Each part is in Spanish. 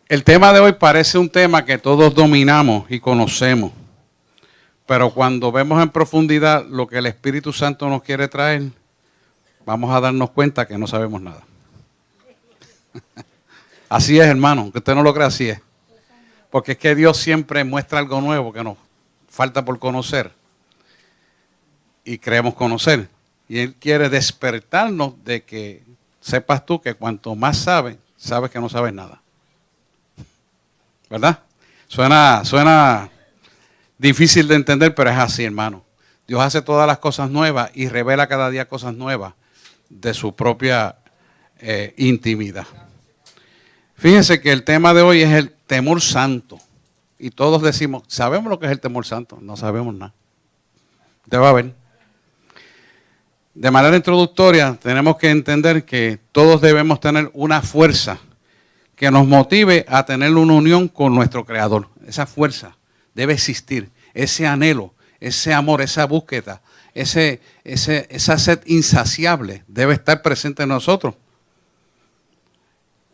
El tema de hoy parece un tema que todos dominamos y conocemos, pero cuando vemos en profundidad lo que el Espíritu Santo nos quiere traer, vamos a darnos cuenta que no sabemos nada. Así es, hermano, aunque usted no lo crea, así es. Porque es que Dios siempre muestra algo nuevo que nos falta por conocer y creemos conocer. Y Él quiere despertarnos de que sepas tú que cuanto más sabes, sabes que no sabes nada. ¿Verdad? Suena difícil de entender, pero es así, hermano. Dios hace todas las cosas nuevas y revela cada día cosas nuevas de su propia intimidad. Fíjense que el tema de hoy es el temor santo. Y todos decimos, ¿sabemos lo que es el temor santo? No sabemos nada. Usted va a ver. De manera introductoria, tenemos que entender que todos debemos tener una fuerza que nos motive a tener una unión con nuestro Creador. Esa fuerza debe existir, ese anhelo, ese amor, esa búsqueda, esa sed insaciable debe estar presente en nosotros.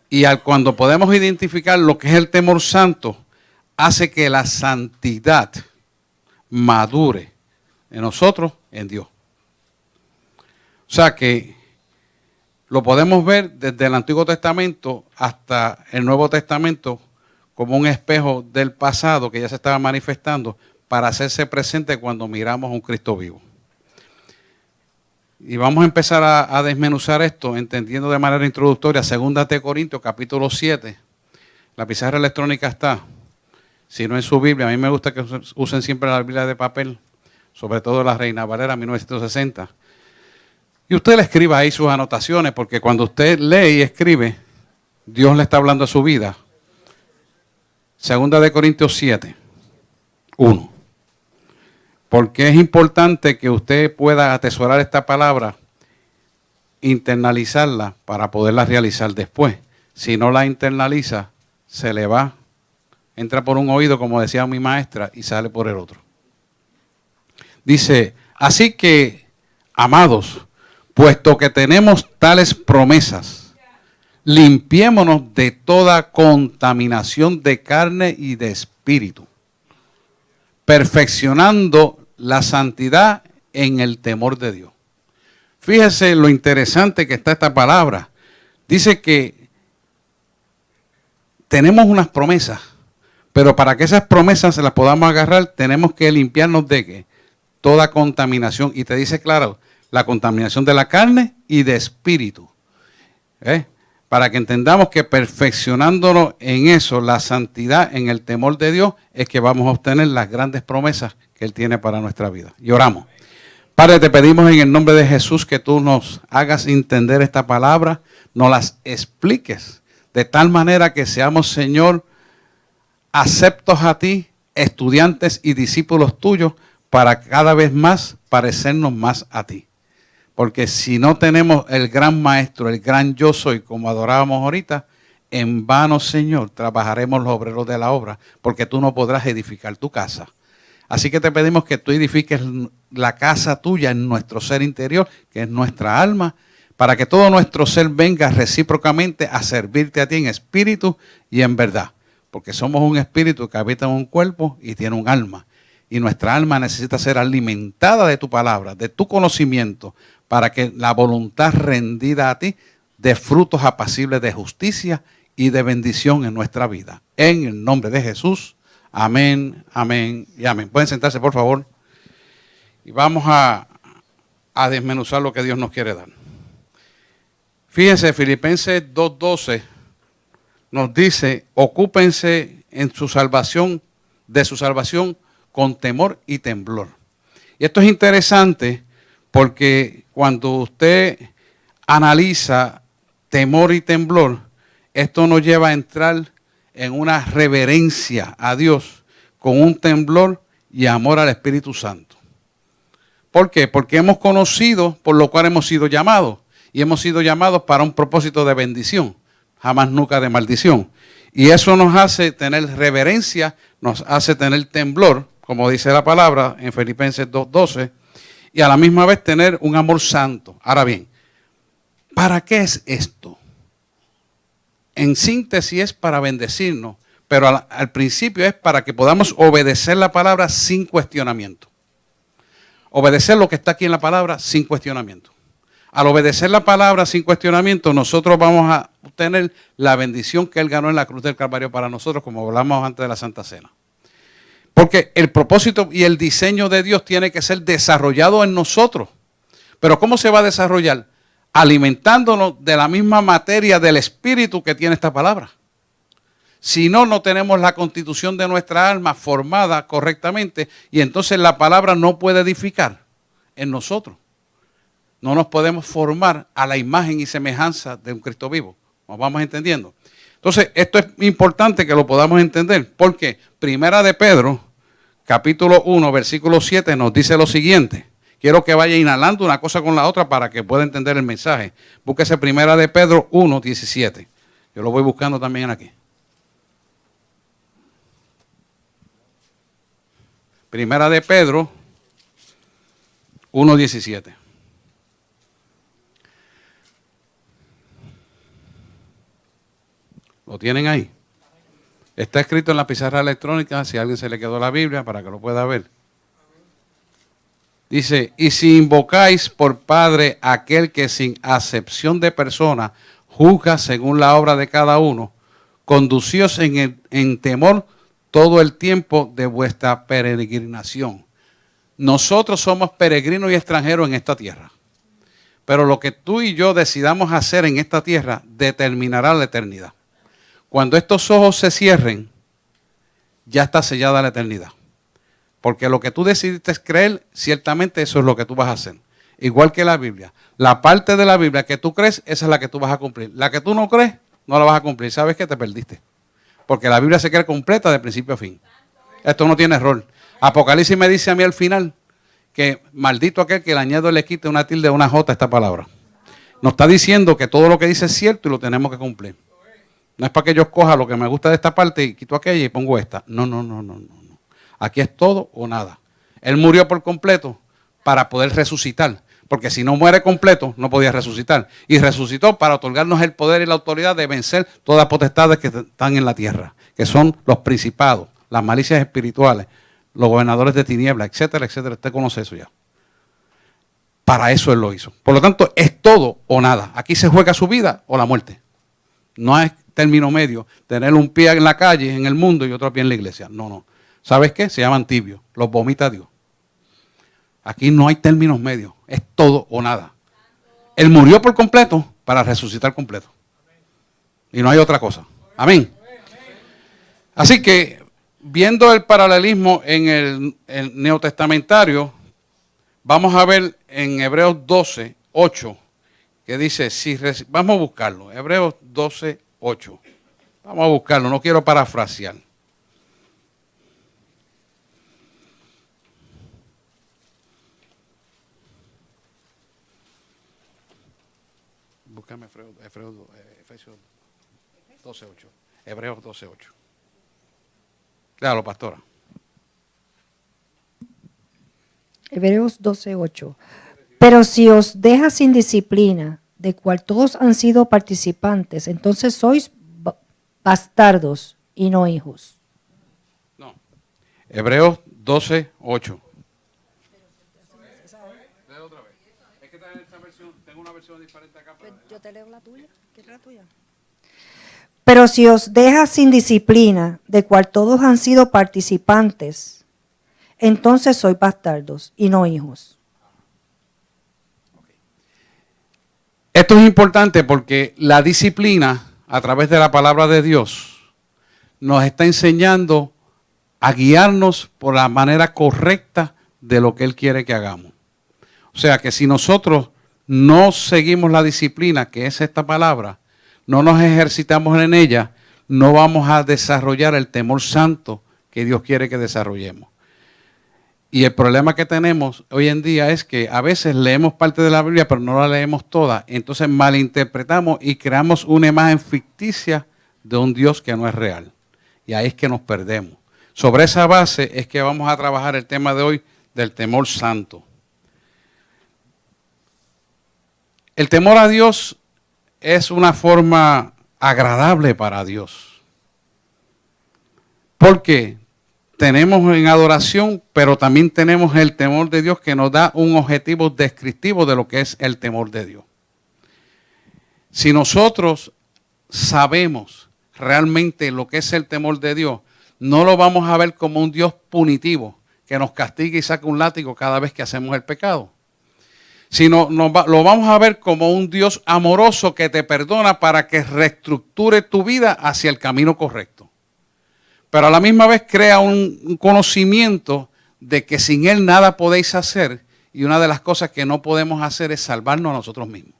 Y cuando podemos identificar lo que es el temor santo, hace que la santidad madure en nosotros, en Dios. O sea que lo podemos ver desde el Antiguo Testamento hasta el Nuevo Testamento como un espejo del pasado que ya se estaba manifestando para hacerse presente cuando miramos a un Cristo vivo. Y vamos a empezar a desmenuzar esto entendiendo de manera introductoria 2 Corintios capítulo 7. La pizarra electrónica está. Si no en su Biblia, a mí me gusta que usen siempre la Biblia de papel, sobre todo la Reina Valera 1960. Y usted le escriba ahí sus anotaciones, porque cuando usted lee y escribe, Dios le está hablando a su vida. 2 Corintios 7, 1. Porque es importante que usted pueda atesorar esta palabra, internalizarla para poderla realizar después. Si no la internaliza, se le va, entra por un oído, como decía mi maestra, y sale por el otro. Dice, así que, amados, puesto que tenemos tales promesas, limpiémonos de toda contaminación de carne y de espíritu, perfeccionando la santidad en el temor de Dios. Fíjese lo interesante que está esta palabra. Dice que tenemos unas promesas, pero para que esas promesas se las podamos agarrar, tenemos que limpiarnos de ¿qué? Toda contaminación. Y te dice claro, la contaminación de la carne y de espíritu. Para que entendamos que perfeccionándonos en eso, la santidad en el temor de Dios, es que vamos a obtener las grandes promesas que Él tiene para nuestra vida. Y oramos. Padre, te pedimos en el nombre de Jesús que tú nos hagas entender esta palabra, nos las expliques de tal manera que seamos, Señor, aceptos a ti, estudiantes y discípulos tuyos, para cada vez más parecernos más a ti. Porque si no tenemos el gran maestro, el gran yo soy, como adorábamos ahorita, en vano, Señor, trabajaremos los obreros de la obra, porque tú no podrás edificar tu casa. Así que te pedimos que tú edifiques la casa tuya en nuestro ser interior, que es nuestra alma, para que todo nuestro ser venga recíprocamente a servirte a ti en espíritu y en verdad. Porque somos un espíritu que habita en un cuerpo y tiene un alma. Y nuestra alma necesita ser alimentada de tu palabra, de tu conocimiento, para que la voluntad rendida a ti dé frutos apacibles de justicia y de bendición en nuestra vida. En el nombre de Jesús, amén, amén y amén. Pueden sentarse, por favor. Y vamos a desmenuzar lo que Dios nos quiere dar. Fíjense, Filipenses 2:12 nos dice, ocúpense en su salvación, de su salvación, con temor y temblor. Y esto es interesante porque cuando usted analiza temor y temblor, esto nos lleva a entrar en una reverencia a Dios con un temblor y amor al Espíritu Santo. ¿Por qué? Porque hemos conocido por lo cual hemos sido llamados. Y hemos sido llamados para un propósito de bendición, jamás nunca de maldición. Y eso nos hace tener reverencia, nos hace tener temblor, como dice la palabra en Filipenses 2:12, y a la misma vez tener un amor santo. Ahora bien, ¿para qué es esto? en síntesis es para bendecirnos, pero al principio es para que podamos obedecer la palabra sin cuestionamiento. Obedecer lo que está aquí en la palabra sin cuestionamiento. Al obedecer la palabra sin cuestionamiento, nosotros vamos a obtener la bendición que Él ganó en la cruz del Calvario para nosotros, como hablamos antes de la Santa Cena. Porque el propósito y el diseño de Dios tiene que ser desarrollado en nosotros. Pero ¿cómo se va a desarrollar? Alimentándonos de la misma materia del espíritu que tiene esta palabra. Si no, no tenemos la constitución de nuestra alma formada correctamente y entonces la palabra no puede edificar en nosotros. No nos podemos formar a la imagen y semejanza de un Cristo vivo. ¿Nos vamos entendiendo? Entonces, esto es importante que lo podamos entender, porque Primera de Pedro, capítulo 1, versículo 7, nos dice lo siguiente. Quiero que vaya inhalando una cosa con la otra para que pueda entender el mensaje. Búsquese Primera de Pedro 1, 17. Yo lo voy buscando también aquí. Primera de Pedro 1, 17. ¿Lo tienen ahí? Está escrito en la pizarra electrónica, si a alguien se le quedó la Biblia, para que lo pueda ver. Dice, y si invocáis por Padre aquel que sin acepción de persona juzga según la obra de cada uno, conducíos en temor todo el tiempo de vuestra peregrinación. Nosotros somos peregrinos y extranjeros en esta tierra. Pero lo que tú y yo decidamos hacer en esta tierra determinará la eternidad. Cuando estos ojos se cierren, ya está sellada la eternidad. Porque lo que tú decidiste creer, ciertamente eso es lo que tú vas a hacer. Igual que la Biblia. La parte de la Biblia que tú crees, esa es la que tú vas a cumplir. La que tú no crees, no la vas a cumplir. ¿Sabes que te perdiste? Porque la Biblia se cree completa de principio a fin. Esto no tiene error. Apocalipsis me dice a mí al final que maldito aquel que le añade o le quite una tilde o una jota a esta palabra. Nos está diciendo que todo lo que dice es cierto y lo tenemos que cumplir. No es para que yo escoja lo que me gusta de esta parte y quito aquella y pongo esta. No. Aquí es todo o nada. Él murió por completo para poder resucitar. Porque si no muere completo, no podía resucitar. Y resucitó para otorgarnos el poder y la autoridad de vencer todas las potestades que están en la tierra. Que son los principados, las malicias espirituales, los gobernadores de tinieblas, etcétera, etcétera. Usted conoce eso ya. Para eso Él lo hizo. Por lo tanto, es todo o nada. Aquí se juega su vida o la muerte. No es término medio, tener un pie en la calle, en el mundo, y otro pie en la iglesia. No. ¿Sabes qué? Se llaman tibios. Los vomita Dios. Aquí no hay términos medios. Es todo o nada. Él murió por completo para resucitar completo. Y no hay otra cosa. Amén. Así que, viendo el paralelismo en el neotestamentario, vamos a ver en Hebreos 12, 8, que dice, vamos a buscarlo, Hebreos 12, 8. Vamos a buscarlo, no quiero parafrasear. Búscame Efesios 12, 8. Hebreos 12, 8. Claro, pastora. Hebreos 12:8. Pero si os deja sin disciplina, de cual todos han sido participantes, entonces sois bastardos y no hijos. No. Hebreos 12, 8. Otra vez. Es que en esta versión, tengo una versión diferente acá. Yo te leo la tuya. ¿Quieres la tuya? Pero si os deja sin disciplina, de cual todos han sido participantes, entonces sois bastardos y no hijos. Esto es importante porque la disciplina, a través de la palabra de Dios, nos está enseñando a guiarnos por la manera correcta de lo que Él quiere que hagamos. O sea que si nosotros no seguimos la disciplina, que es esta palabra, no nos ejercitamos en ella, no vamos a desarrollar el temor santo que Dios quiere que desarrollemos. Y el problema que tenemos hoy en día es que a veces leemos parte de la Biblia, pero no la leemos toda. Entonces malinterpretamos y creamos una imagen ficticia de un Dios que no es real. Y ahí es que nos perdemos. Sobre esa base es que vamos a trabajar el tema de hoy del temor santo. El temor a Dios es una forma agradable para Dios. Porque tenemos en adoración, pero también tenemos el temor de Dios que nos da un objetivo descriptivo de lo que es el temor de Dios. Si nosotros sabemos realmente lo que es el temor de Dios, no lo vamos a ver como un Dios punitivo que nos castiga y saca un látigo cada vez que hacemos el pecado, sino lo vamos a ver como un Dios amoroso que te perdona para que reestructure tu vida hacia el camino correcto. Pero a la misma vez crea un conocimiento de que sin Él nada podéis hacer, y una de las cosas que no podemos hacer es salvarnos a nosotros mismos.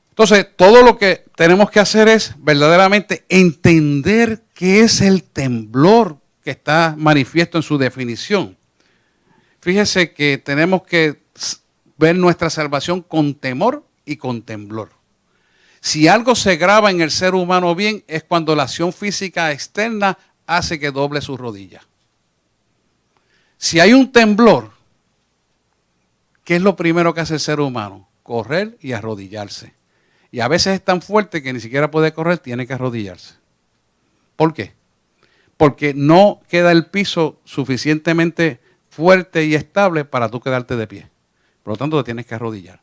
Entonces, todo lo que tenemos que hacer es verdaderamente entender qué es el temblor que está manifiesto en su definición. Fíjese que tenemos que ver nuestra salvación con temor y con temblor. Si algo se graba en el ser humano bien, es cuando la acción física externa hace que doble sus rodillas. Si hay un temblor, ¿qué es lo primero que hace el ser humano? Correr y arrodillarse. Y a veces es tan fuerte que ni siquiera puede correr, tiene que arrodillarse. ¿Por qué? Porque no queda el piso suficientemente fuerte y estable para tú quedarte de pie. Por lo tanto, te tienes que arrodillar.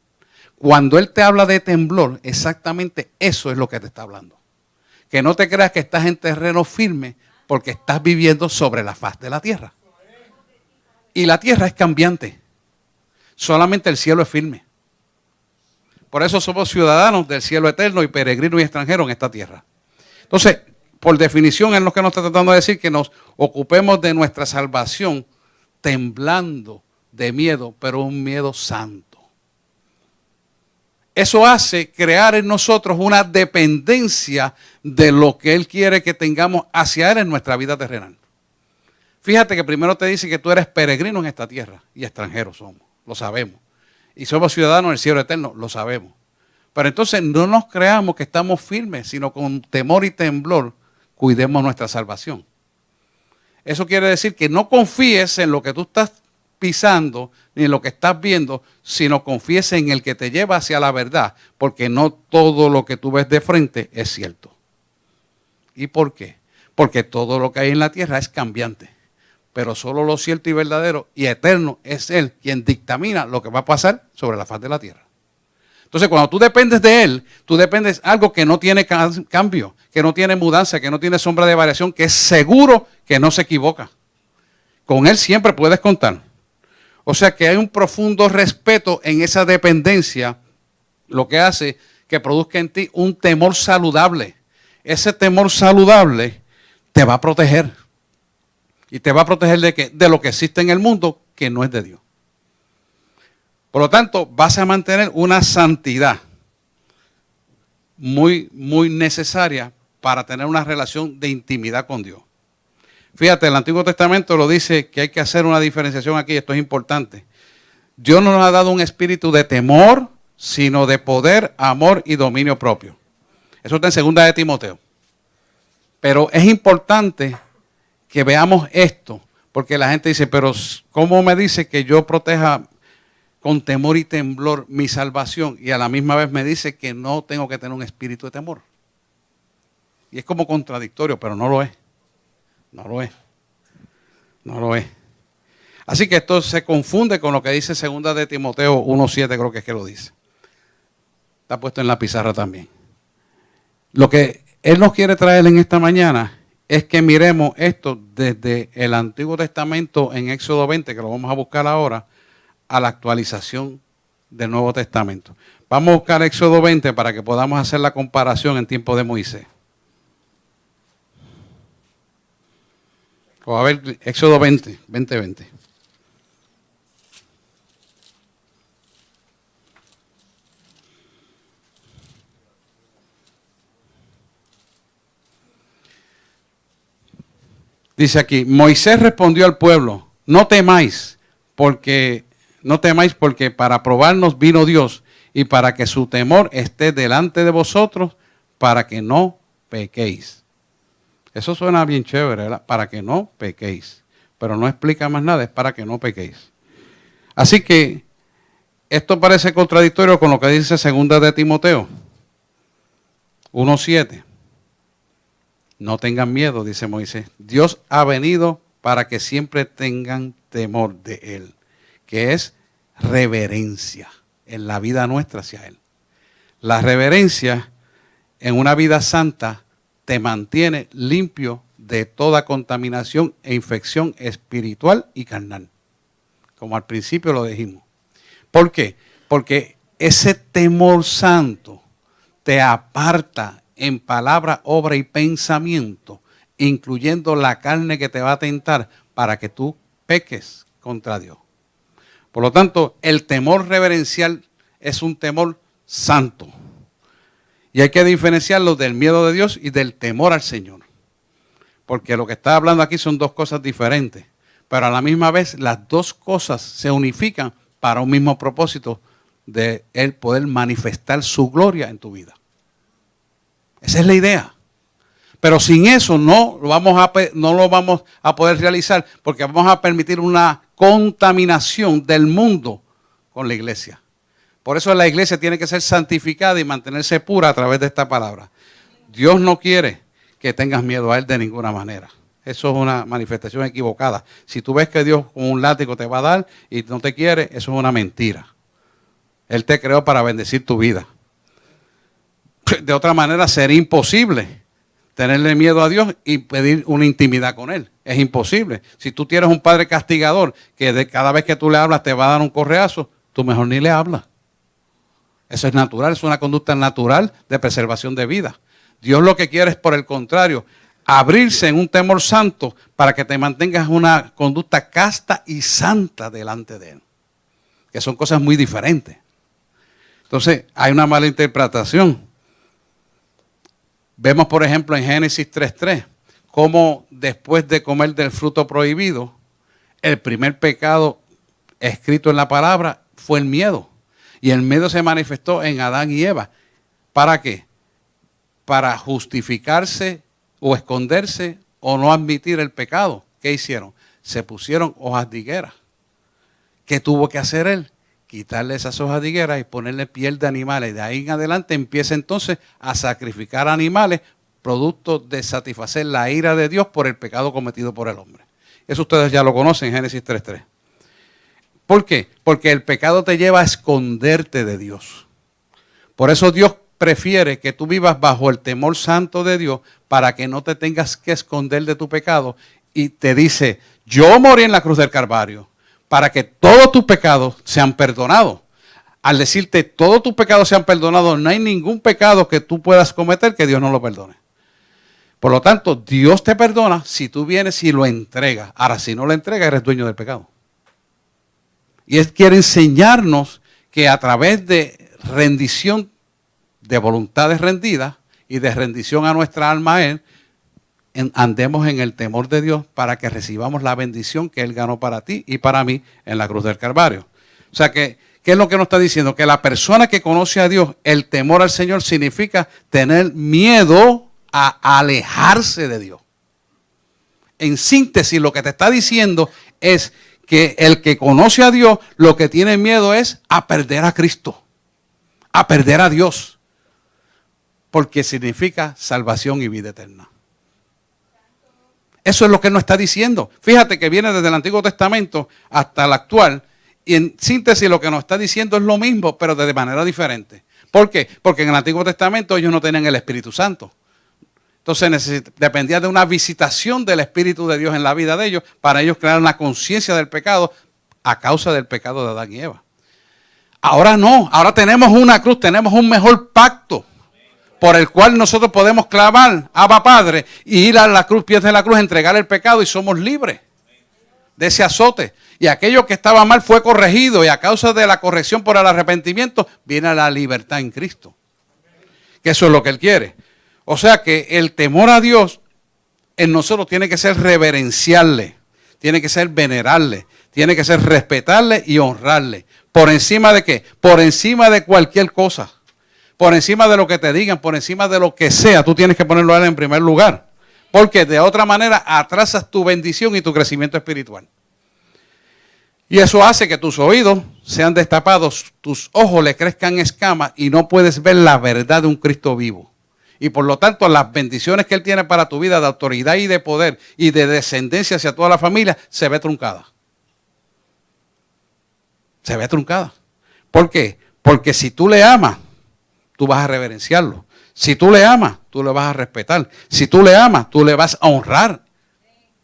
Cuando Él te habla de temblor, exactamente eso es lo que te está hablando. Que no te creas que estás en terreno firme porque estás viviendo sobre la faz de la tierra. Y la tierra es cambiante. Solamente el cielo es firme. Por eso somos ciudadanos del cielo eterno y peregrinos y extranjeros en esta tierra. Entonces, por definición, es lo que nos está tratando de decir, que nos ocupemos de nuestra salvación temblando de miedo, pero un miedo santo. Eso hace crear en nosotros una dependencia de lo que Él quiere que tengamos hacia Él en nuestra vida terrenal. Fíjate que primero te dice que tú eres peregrino en esta tierra y extranjeros somos, lo sabemos. Y somos ciudadanos del cielo eterno, lo sabemos. Pero entonces no nos creamos que estamos firmes, sino con temor y temblor cuidemos nuestra salvación. Eso quiere decir que no confíes en lo que tú estás pisando ni en lo que estás viendo, sino confíes en el que te lleva hacia la verdad, porque no todo lo que tú ves de frente es cierto. ¿Y por qué? Porque todo lo que hay en la tierra es cambiante, pero solo lo cierto y verdadero y eterno es Él quien dictamina lo que va a pasar sobre la faz de la tierra. Entonces, cuando tú dependes de Él, tú dependes de algo que no tiene cambio, que no tiene mudanza, que no tiene sombra de variación, que es seguro que no se equivoca. Con Él siempre puedes contar. O sea que hay un profundo respeto en esa dependencia, lo que hace que produzca en ti un temor saludable. Ese temor saludable te va a proteger. ¿Y te va a proteger de qué? De lo que existe en el mundo que no es de Dios. Por lo tanto, vas a mantener una santidad muy, muy necesaria para tener una relación de intimidad con Dios. Fíjate, el Antiguo Testamento lo dice que hay que hacer una diferenciación aquí, esto es importante. Dios no nos ha dado un espíritu de temor, sino de poder, amor y dominio propio. Eso está en 2 de Timoteo. Pero es importante que veamos esto, porque la gente dice, pero ¿cómo me dice que yo proteja con temor y temblor mi salvación? Y a la misma vez me dice que no tengo que tener un espíritu de temor. Y es como contradictorio, pero no lo es. No lo es. No lo es. Así que esto se confunde con lo que dice 2 de Timoteo 1:7, creo que es que lo dice. Está puesto en la pizarra también. Lo que Él nos quiere traer en esta mañana es que miremos esto desde el Antiguo Testamento en Éxodo 20, que lo vamos a buscar ahora, a la actualización del Nuevo Testamento. Vamos a buscar Éxodo 20 para que podamos hacer la comparación en tiempo de Moisés. O a ver, Éxodo 20. Dice aquí, Moisés respondió al pueblo, no temáis porque para probarnos vino Dios y para que su temor esté delante de vosotros, para que no pequéis. Eso suena bien chévere, ¿verdad? Para que no pequéis. Pero no explica más nada, es para que no pequéis. Así que esto parece contradictorio con lo que dice 2 de Timoteo 1:7. No tengan miedo, dice Moisés. Dios ha venido para que siempre tengan temor de Él, que es reverencia en la vida nuestra hacia Él. La reverencia en una vida santa te mantiene limpio de toda contaminación e infección espiritual y carnal, como al principio lo dijimos. ¿Por qué? Porque ese temor santo te aparta en palabra, obra y pensamiento, incluyendo la carne que te va a tentar para que tú peques contra Dios. Por lo tanto, el temor reverencial es un temor santo. Y hay que diferenciarlo del miedo de Dios y del temor al Señor. Porque lo que está hablando aquí son dos cosas diferentes. Pero a la misma vez las dos cosas se unifican para un mismo propósito de Él poder manifestar su gloria en tu vida. Esa es la idea. Pero sin eso no lo vamos a poder realizar, porque vamos a permitir una contaminación del mundo con la iglesia. Por eso la iglesia tiene que ser santificada y mantenerse pura a través de esta palabra. Dios no quiere que tengas miedo a Él de ninguna manera. Eso es una manifestación equivocada. Si tú ves que Dios con un látigo te va a dar y no te quiere, eso es una mentira. Él te creó para bendecir tu vida. De otra manera sería imposible tenerle miedo a Dios y pedir una intimidad con Él. Es imposible. Si tú tienes un padre castigador que cada vez que tú le hablas te va a dar un correazo, tú mejor ni le hablas. Eso es natural, es una conducta natural de preservación de vida. Dios lo que quiere es, por el contrario, abrirse en un temor santo para que te mantengas una conducta casta y santa delante de Él. Que son cosas muy diferentes. Entonces, hay una mala interpretación. Vemos, por ejemplo, en Génesis 3:3, cómo después de comer del fruto prohibido, el primer pecado escrito en la palabra fue el miedo. Y el miedo se manifestó en Adán y Eva. ¿Para qué? Para justificarse o esconderse o no admitir el pecado. ¿Qué hicieron? Se pusieron hojas de higuera. ¿Qué tuvo que hacer él? Quitarle esas hojas de higuera y ponerle piel de animales. De ahí en adelante empieza entonces a sacrificar animales, producto de satisfacer la ira de Dios por el pecado cometido por el hombre. Eso ustedes ya lo conocen en Génesis 3:3. ¿Por qué? Porque el pecado te lleva a esconderte de Dios. Por eso Dios prefiere que tú vivas bajo el temor santo de Dios para que no te tengas que esconder de tu pecado. Y te dice, yo morí en la cruz del Calvario para que todos tus pecados sean perdonados. Al decirte todos tus pecados sean perdonados, no hay ningún pecado que tú puedas cometer que Dios no lo perdone. Por lo tanto, Dios te perdona si tú vienes y lo entregas. Ahora, si no lo entregas, eres dueño del pecado. Y Él quiere enseñarnos que a través de rendición, de voluntades rendidas y de rendición a nuestra alma a Él, andemos en el temor de Dios para que recibamos la bendición que Él ganó para ti y para mí en la cruz del Calvario. O sea que, ¿qué es lo que nos está diciendo? Que la persona que conoce a Dios, el temor al Señor significa tener miedo a alejarse de Dios. En síntesis, lo que te está diciendo es que el que conoce a Dios, lo que tiene miedo es a perder a Cristo, a perder a Dios, porque significa salvación y vida eterna. Eso es lo que Él nos está diciendo. Fíjate que viene desde el Antiguo Testamento hasta el actual, y en síntesis lo que nos está diciendo es lo mismo, pero de manera diferente. ¿Por qué? Porque en el Antiguo Testamento ellos no tenían el Espíritu Santo. Entonces dependía de una visitación del Espíritu de Dios en la vida de ellos para ellos crear una conciencia del pecado a causa del pecado de Adán y Eva. Ahora no, ahora tenemos una cruz, tenemos un mejor pacto por el cual nosotros podemos clamar, Abba Padre, y ir a la cruz, pies de la cruz, entregar el pecado y somos libres de ese azote. Y aquello que estaba mal fue corregido y a causa de la corrección por el arrepentimiento viene la libertad en Cristo. Que eso es lo que Él quiere. O sea que el temor a Dios en nosotros tiene que ser reverenciarle, tiene que ser venerarle, tiene que ser respetarle y honrarle. ¿Por encima de qué? Por encima de cualquier cosa. Por encima de lo que te digan, por encima de lo que sea, tú tienes que ponerlo a Él en primer lugar. Porque de otra manera atrasas tu bendición y tu crecimiento espiritual. Y eso hace que tus oídos sean destapados, tus ojos le crezcan escamas y no puedes ver la verdad de un Cristo vivo. Y por lo tanto, las bendiciones que Él tiene para tu vida de autoridad y de poder y de descendencia hacia toda la familia, se ve truncada. Se ve truncada. ¿Por qué? Porque si tú le amas, tú vas a reverenciarlo. Si tú le amas, tú le vas a respetar. Si tú le amas, tú le vas a honrar.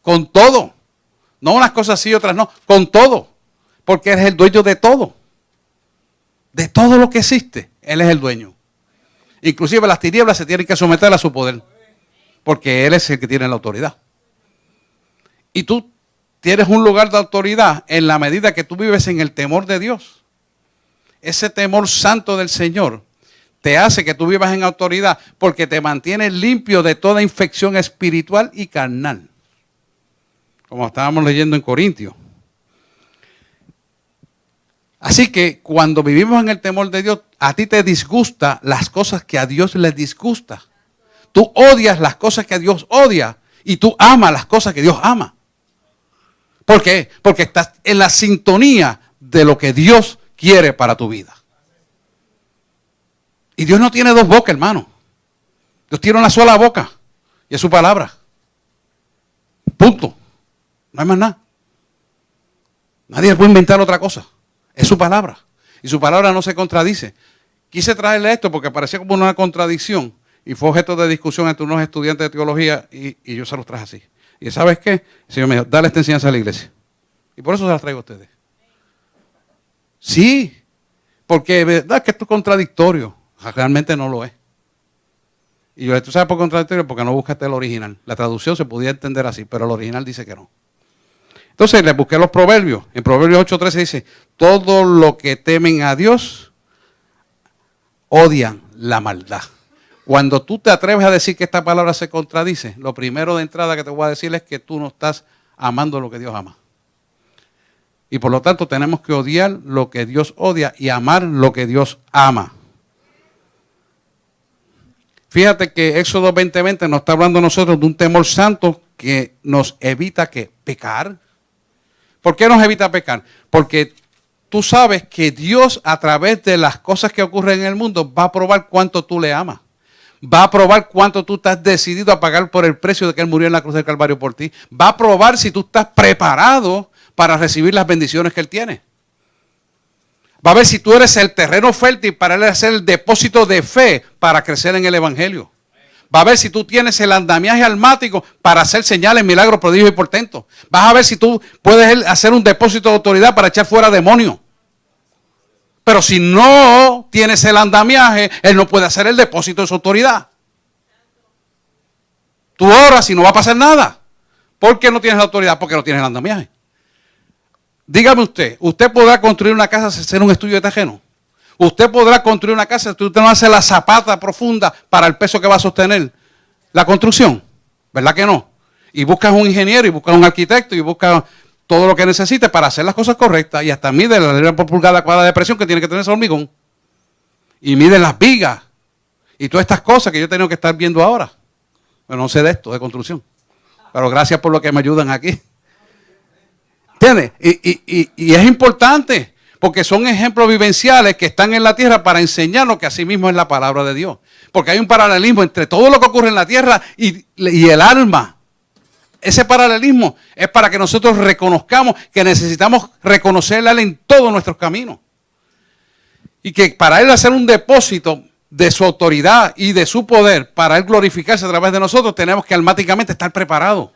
Con todo. No unas cosas sí y otras no. Con todo. Porque Él es el dueño de todo. De todo lo que existe. Él es el dueño. Inclusive las tinieblas se tienen que someter a su poder. Porque Él es el que tiene la autoridad. Y tú tienes un lugar de autoridad en la medida que tú vives en el temor de Dios. Ese temor santo del Señor te hace que tú vivas en autoridad porque te mantiene limpio de toda infección espiritual y carnal. Como estábamos leyendo en Corintios. Así que cuando vivimos en el temor de Dios, a ti te disgusta las cosas que a Dios le disgusta. Tú odias las cosas que a Dios odia y tú amas las cosas que Dios ama. ¿Por qué? Porque estás en la sintonía de lo que Dios quiere para tu vida. Y Dios no tiene dos bocas, hermano. Dios tiene una sola boca. Y es su palabra. Punto. No hay más nada. Nadie puede inventar otra cosa. Es su palabra. Y su palabra no se contradice. Quise traerle esto porque parecía como una contradicción. Y fue objeto de discusión entre unos estudiantes de teología. Y yo se los traje así. Y ¿sabes qué? El Señor me dijo, dale esta enseñanza a la iglesia. Y por eso se las traigo a ustedes. Sí. Porque verdad que esto es contradictorio. Realmente no lo es. Y yo, ¿tú sabes por contradictorio? Porque no buscaste el original. La traducción se podía entender así, pero el original dice que no. Entonces le busqué los proverbios. En Proverbios 8:13 dice, todo lo que temen a Dios odian la maldad. Cuando tú te atreves a decir que esta palabra se contradice, lo primero de entrada que te voy a decir es que tú no estás amando lo que Dios ama. Y por lo tanto tenemos que odiar lo que Dios odia y amar lo que Dios ama. Fíjate que Éxodo 20:20 nos está hablando a nosotros de un temor santo que nos evita que pecar. ¿Por qué nos evita pecar? Porque tú sabes que Dios a través de las cosas que ocurren en el mundo va a probar cuánto tú le amas. Va a probar cuánto tú estás decidido a pagar por el precio de que Él murió en la cruz del Calvario por ti. Va a probar si tú estás preparado para recibir las bendiciones que Él tiene. Va a ver si tú eres el terreno fértil para Él hacer el depósito de fe para crecer en el Evangelio. Va a ver si tú tienes el andamiaje almático para hacer señales, milagros, prodigios y portentos. Vas a ver si tú puedes hacer un depósito de autoridad para echar fuera demonios. Pero si no tienes el andamiaje, Él no puede hacer el depósito de su autoridad. Tú oras y no va a pasar nada. ¿Por qué no tienes la autoridad? Porque no tienes el andamiaje. Dígame usted podrá construir una casa sin hacer un estudio de terreno. Usted podrá construir una casa si usted no hace la zapata profunda para el peso que va a sostener la construcción. ¿Verdad que no? Y buscas un ingeniero y buscas un arquitecto y buscas todo lo que necesites para hacer las cosas correctas y hasta mide la libra por pulgada cuadrada de presión que tiene que tener ese hormigón. Y mide las vigas y todas estas cosas que yo tengo que estar viendo ahora. Bueno, no sé de esto, de construcción. Pero gracias por lo que me ayudan aquí. ¿Entiendes? Y es importante porque son ejemplos vivenciales que están en la tierra para enseñarnos que así mismo es la palabra de Dios. Porque hay un paralelismo entre todo lo que ocurre en la tierra y el alma. Ese paralelismo es para que nosotros reconozcamos que necesitamos reconocerle a Él en todos nuestros caminos. Y que para Él hacer un depósito de su autoridad y de su poder, para Él glorificarse a través de nosotros, tenemos que almáticamente estar preparados.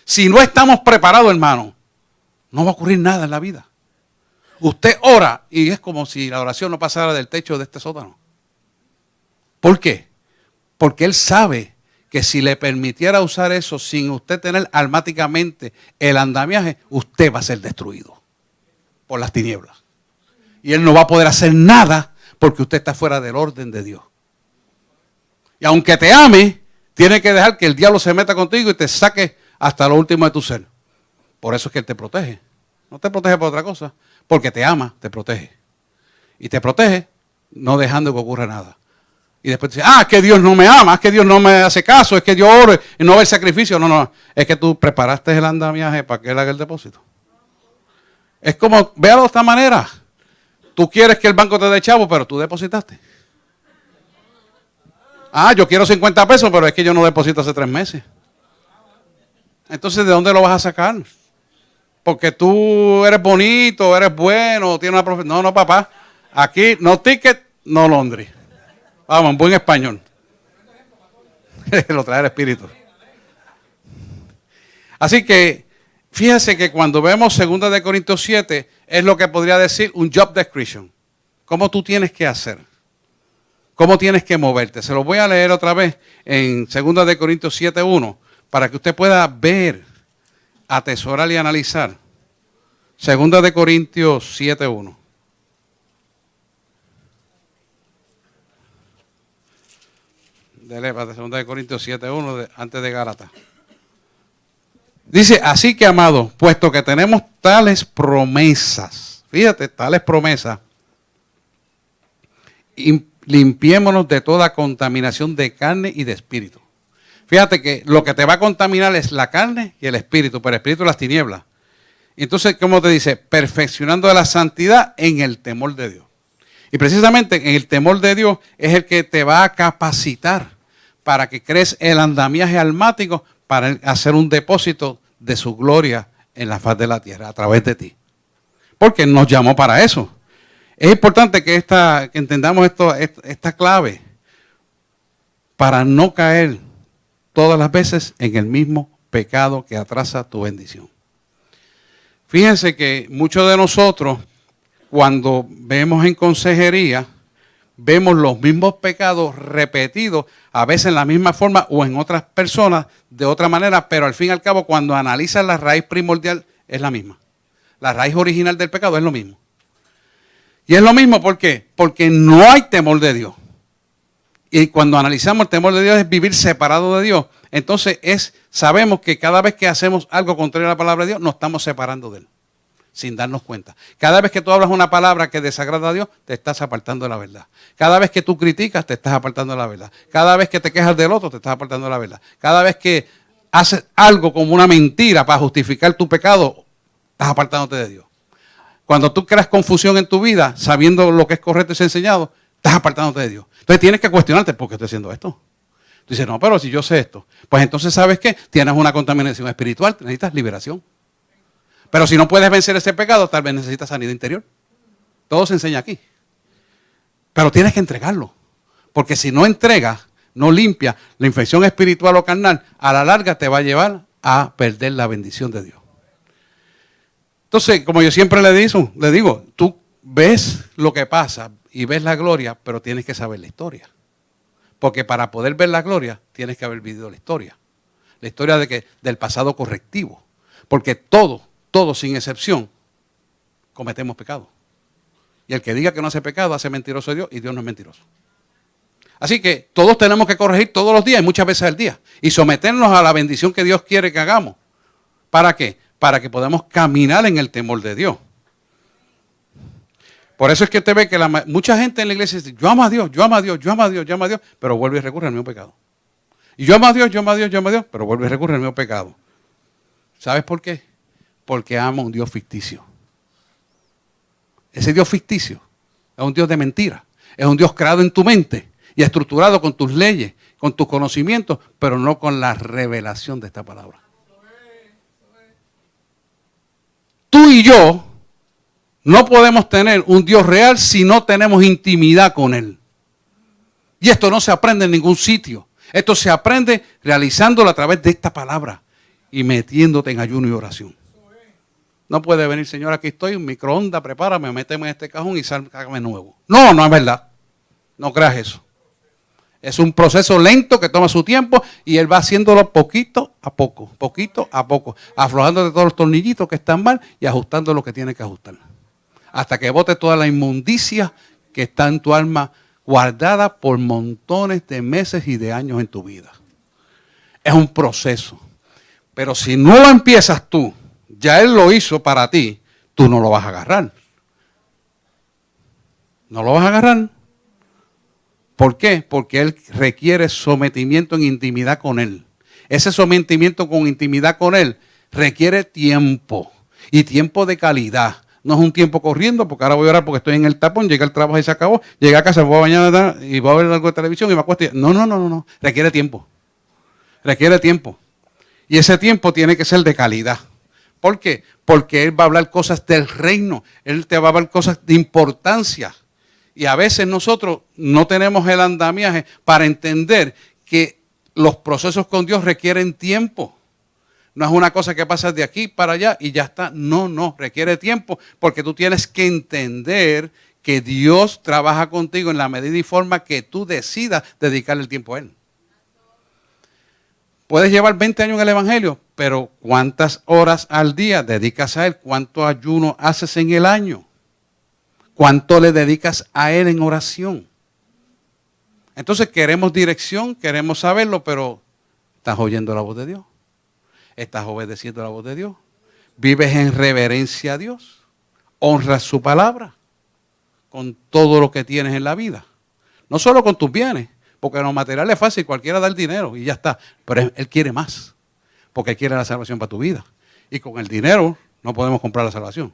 Si no estamos preparados, hermano, no va a ocurrir nada en la vida. Usted ora y es como si la oración no pasara del techo de este sótano. ¿Por qué? Porque Él sabe que si le permitiera usar eso sin usted tener almáticamente el andamiaje, usted va a ser destruido por las tinieblas. Y Él no va a poder hacer nada porque usted está fuera del orden de Dios. Y aunque te ame, tiene que dejar que el diablo se meta contigo y te saque hasta lo último de tu ser. Por eso es que Él te protege. No te protege por otra cosa. Porque te ama, te protege. Y te protege no dejando que ocurra nada. Y después dice, es que Dios no me ama, es que Dios no me hace caso, es que yo oro y no ve el sacrificio. No, es que tú preparaste el andamiaje para que Él haga el depósito. Es como, véalo de esta manera. Tú quieres que el banco te dé chavo, pero tú depositaste. Ah, yo quiero 50 pesos, pero es que yo no deposito hace 3 meses. Entonces, ¿de dónde lo vas a sacar? Porque tú eres bonito, eres bueno, tienes una profesión. No, no, papá. Aquí, no ticket, no laundry. Vamos, en buen español. Lo trae el Espíritu. Así que, fíjense que cuando vemos 2 de Corintios 7, es lo que podría decir un job description. ¿Cómo tú tienes que hacer? ¿Cómo tienes que moverte? Se lo voy a leer otra vez en 2 de Corintios 7:1 para que usted pueda ver, atesorar y analizar. 2 de Corintios 7:1. Dele para 2 de Corintios 7:1 antes de Gálatas. Dice, así que amados, puesto que tenemos tales promesas, fíjate, tales promesas, limpiémonos de toda contaminación de carne y de espíritu. Fíjate que lo que te va a contaminar es la carne y el espíritu, pero el espíritu las tinieblas. Entonces, ¿cómo te dice? Perfeccionando la santidad en el temor de Dios. Y precisamente en el temor de Dios es el que te va a capacitar para que crees el andamiaje almático para hacer un depósito de su gloria en la faz de la tierra a través de ti. Porque nos llamó para eso. Es importante que entendamos esta clave para no caer todas las veces en el mismo pecado que atrasa tu bendición. Fíjense que muchos de nosotros, cuando vemos en consejería, vemos los mismos pecados repetidos, a veces en la misma forma o en otras personas de otra manera, pero al fin y al cabo, cuando analizas la raíz primordial, es la misma. La raíz original del pecado es lo mismo. Y es lo mismo, ¿por qué? Porque no hay temor de Dios. Y cuando analizamos el temor de Dios es vivir separado de Dios. Entonces sabemos que cada vez que hacemos algo contrario a la palabra de Dios, nos estamos separando de Él, sin darnos cuenta. Cada vez que tú hablas una palabra que desagrada a Dios, te estás apartando de la verdad. Cada vez que tú criticas, te estás apartando de la verdad. Cada vez que te quejas del otro, te estás apartando de la verdad. Cada vez que haces algo como una mentira para justificar tu pecado, estás apartándote de Dios. Cuando tú creas confusión en tu vida, sabiendo lo que es correcto y es enseñado, estás apartándote de Dios. Entonces tienes que cuestionarte, ¿por qué estoy haciendo esto? Tú dices, no, pero si yo sé esto. Pues entonces, ¿sabes qué? Tienes una contaminación espiritual, necesitas liberación. Pero si no puedes vencer ese pecado, tal vez necesitas sanidad interior. Todo se enseña aquí. Pero tienes que entregarlo. Porque si no entregas, no limpias la infección espiritual o carnal, a la larga te va a llevar a perder la bendición de Dios. Entonces, como yo siempre le digo, tú ves lo que pasa y ves la gloria, pero tienes que saber la historia. Porque para poder ver la gloria, tienes que haber vivido la historia. La historia del pasado correctivo. Porque todos, sin excepción, cometemos pecado. Y el que diga que no hace pecado, hace mentiroso a Dios, y Dios no es mentiroso. Así que todos tenemos que corregir todos los días y muchas veces al día. Y someternos a la bendición que Dios quiere que hagamos. ¿Para qué? Para que podamos caminar en el temor de Dios. Por eso es que usted ve que mucha gente en la iglesia dice, yo amo a Dios, yo amo a Dios, yo amo a Dios, yo amo a Dios, pero vuelve y recurre al mismo pecado. Y yo amo a Dios, yo amo a Dios, yo amo a Dios, pero vuelve y recurre al mismo pecado. ¿Sabes por qué? Porque ama a un Dios ficticio. Ese Dios ficticio es un Dios de mentira. Es un Dios creado en tu mente y estructurado con tus leyes, con tus conocimientos, pero no con la revelación de esta palabra. Tú y yo no podemos tener un Dios real si no tenemos intimidad con Él. Y esto no se aprende en ningún sitio. Esto se aprende realizándolo a través de esta palabra y metiéndote en ayuno y oración. No puede venir, Señor, aquí estoy, un microondas, prepárame, méteme en este cajón y sácame nuevo. No, no es verdad. No creas eso. Es un proceso lento que toma su tiempo y Él va haciéndolo poquito a poco, aflojándote todos los tornillitos que están mal y ajustando lo que tiene que ajustar. Hasta que bote toda la inmundicia que está en tu alma guardada por montones de meses y de años en tu vida. Es un proceso. Pero si no lo empiezas tú, ya Él lo hizo para ti, tú no lo vas a agarrar. No lo vas a agarrar. ¿Por qué? Porque Él requiere sometimiento en intimidad con Él. Ese sometimiento con intimidad con Él requiere tiempo y tiempo de calidad. No es un tiempo corriendo, porque ahora voy a orar porque estoy en el tapón, llegué al trabajo y se acabó, llegué a casa, me voy a bañar y voy a ver algo de televisión y me acuesto. No. Requiere tiempo. Requiere tiempo. Y ese tiempo tiene que ser de calidad. ¿Por qué? Porque Él va a hablar cosas del reino. Él te va a hablar cosas de importancia. Y a veces nosotros no tenemos el andamiaje para entender que los procesos con Dios requieren tiempo. No es una cosa que pasa de aquí para allá y ya está. No, requiere tiempo porque tú tienes que entender que Dios trabaja contigo en la medida y forma que tú decidas dedicarle el tiempo a Él. Puedes llevar 20 años en el Evangelio, pero ¿cuántas horas al día dedicas a Él? ¿Cuánto ayuno haces en el año? ¿Cuánto le dedicas a Él en oración? Entonces queremos dirección, queremos saberlo, pero ¿estás oyendo la voz de Dios? ¿Estás obedeciendo la voz de Dios? ¿Vives en reverencia a Dios? ¿Honras su palabra? Con todo lo que tienes en la vida. No solo con tus bienes, porque lo material es fácil, cualquiera da el dinero y ya está. Pero Él quiere más, porque Él quiere la salvación para tu vida. Y con el dinero no podemos comprar la salvación.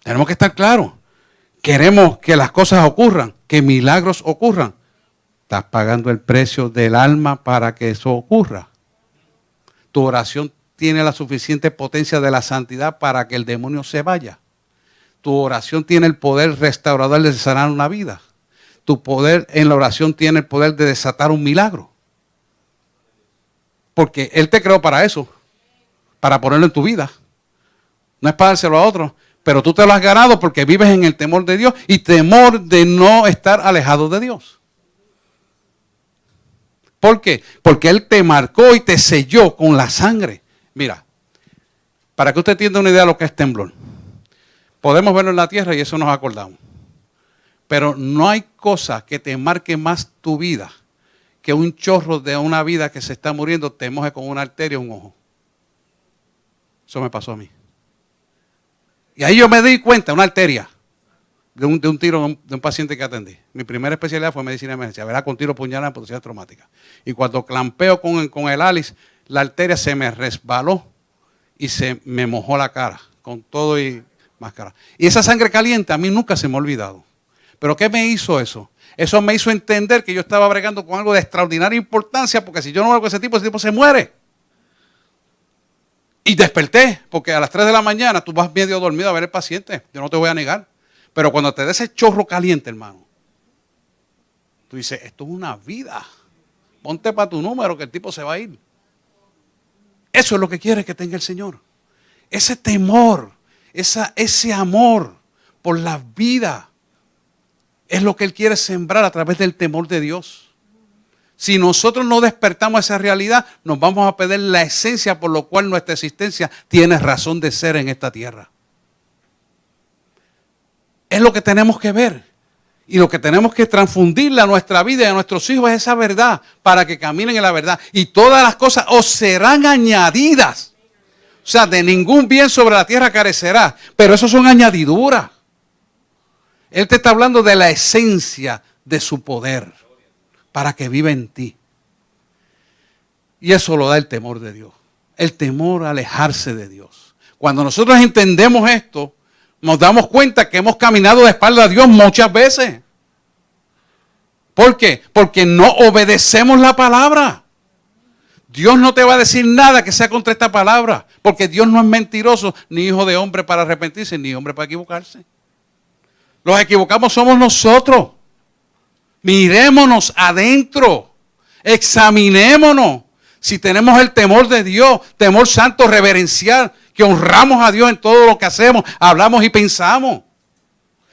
Tenemos que estar claros. Queremos que las cosas ocurran, que milagros ocurran. Estás pagando el precio del alma para que eso ocurra. Tu oración tiene la suficiente potencia de la santidad para que el demonio se vaya. Tu oración tiene el poder restaurador de sanar una vida. Tu poder en la oración tiene el poder de desatar un milagro. Porque Él te creó para eso, para ponerlo en tu vida. No es para dárselo a otros, pero tú te lo has ganado porque vives en el temor de Dios y temor de no estar alejado de Dios. ¿Por qué? Porque Él te marcó y te selló con la sangre. Mira, para que usted tenga una idea de lo que es temblor. Podemos verlo en la tierra y eso nos acordamos. Pero no hay cosa que te marque más tu vida que un chorro de una vida que se está muriendo te moje con una arteria o un ojo. Eso me pasó a mí. Y ahí yo me di cuenta, una arteria, de un tiro de un paciente que atendí. Mi primera especialidad fue medicina de emergencia, ¿verdad? Con tiro puñalada en potencia traumática. Y cuando clampeo con el Alice, la arteria se me resbaló y se me mojó la cara, con todo y máscara. Y esa sangre caliente a mí nunca se me ha olvidado. ¿Pero qué me hizo eso? Eso me hizo entender que yo estaba bregando con algo de extraordinaria importancia, porque si yo no hago con ese tipo se muere. Y desperté, porque a las 3 de la mañana tú vas medio dormido a ver el paciente. Yo no te voy a negar. Pero cuando te des ese chorro caliente, hermano, tú dices, esto es una vida. Ponte para tu número que el tipo se va a ir. Eso es lo que quiere que tenga el Señor. Ese temor, ese amor por la vida, es lo que Él quiere sembrar a través del temor de Dios. Si nosotros no despertamos esa realidad, nos vamos a perder la esencia por lo cual nuestra existencia tiene razón de ser en esta tierra. Es lo que tenemos que ver. Y lo que tenemos que transfundirle a nuestra vida y a nuestros hijos es esa verdad, para que caminen en la verdad. Y todas las cosas os serán añadidas. O sea, de ningún bien sobre la tierra carecerá. Pero eso son añadiduras. Él te está hablando de la esencia de su poder, para que viva en ti. Y eso lo da el temor de Dios. El temor a alejarse de Dios. Cuando nosotros entendemos esto, nos damos cuenta que hemos caminado de espalda a Dios muchas veces. ¿Por qué? Porque no obedecemos la palabra. Dios no te va a decir nada que sea contra esta palabra, porque Dios no es mentiroso, ni hijo de hombre para arrepentirse, ni hombre para equivocarse. Los equivocamos somos nosotros. Mirémonos adentro, examinémonos si tenemos el temor de Dios, temor santo, reverencial, que honramos a Dios en todo lo que hacemos, hablamos y pensamos.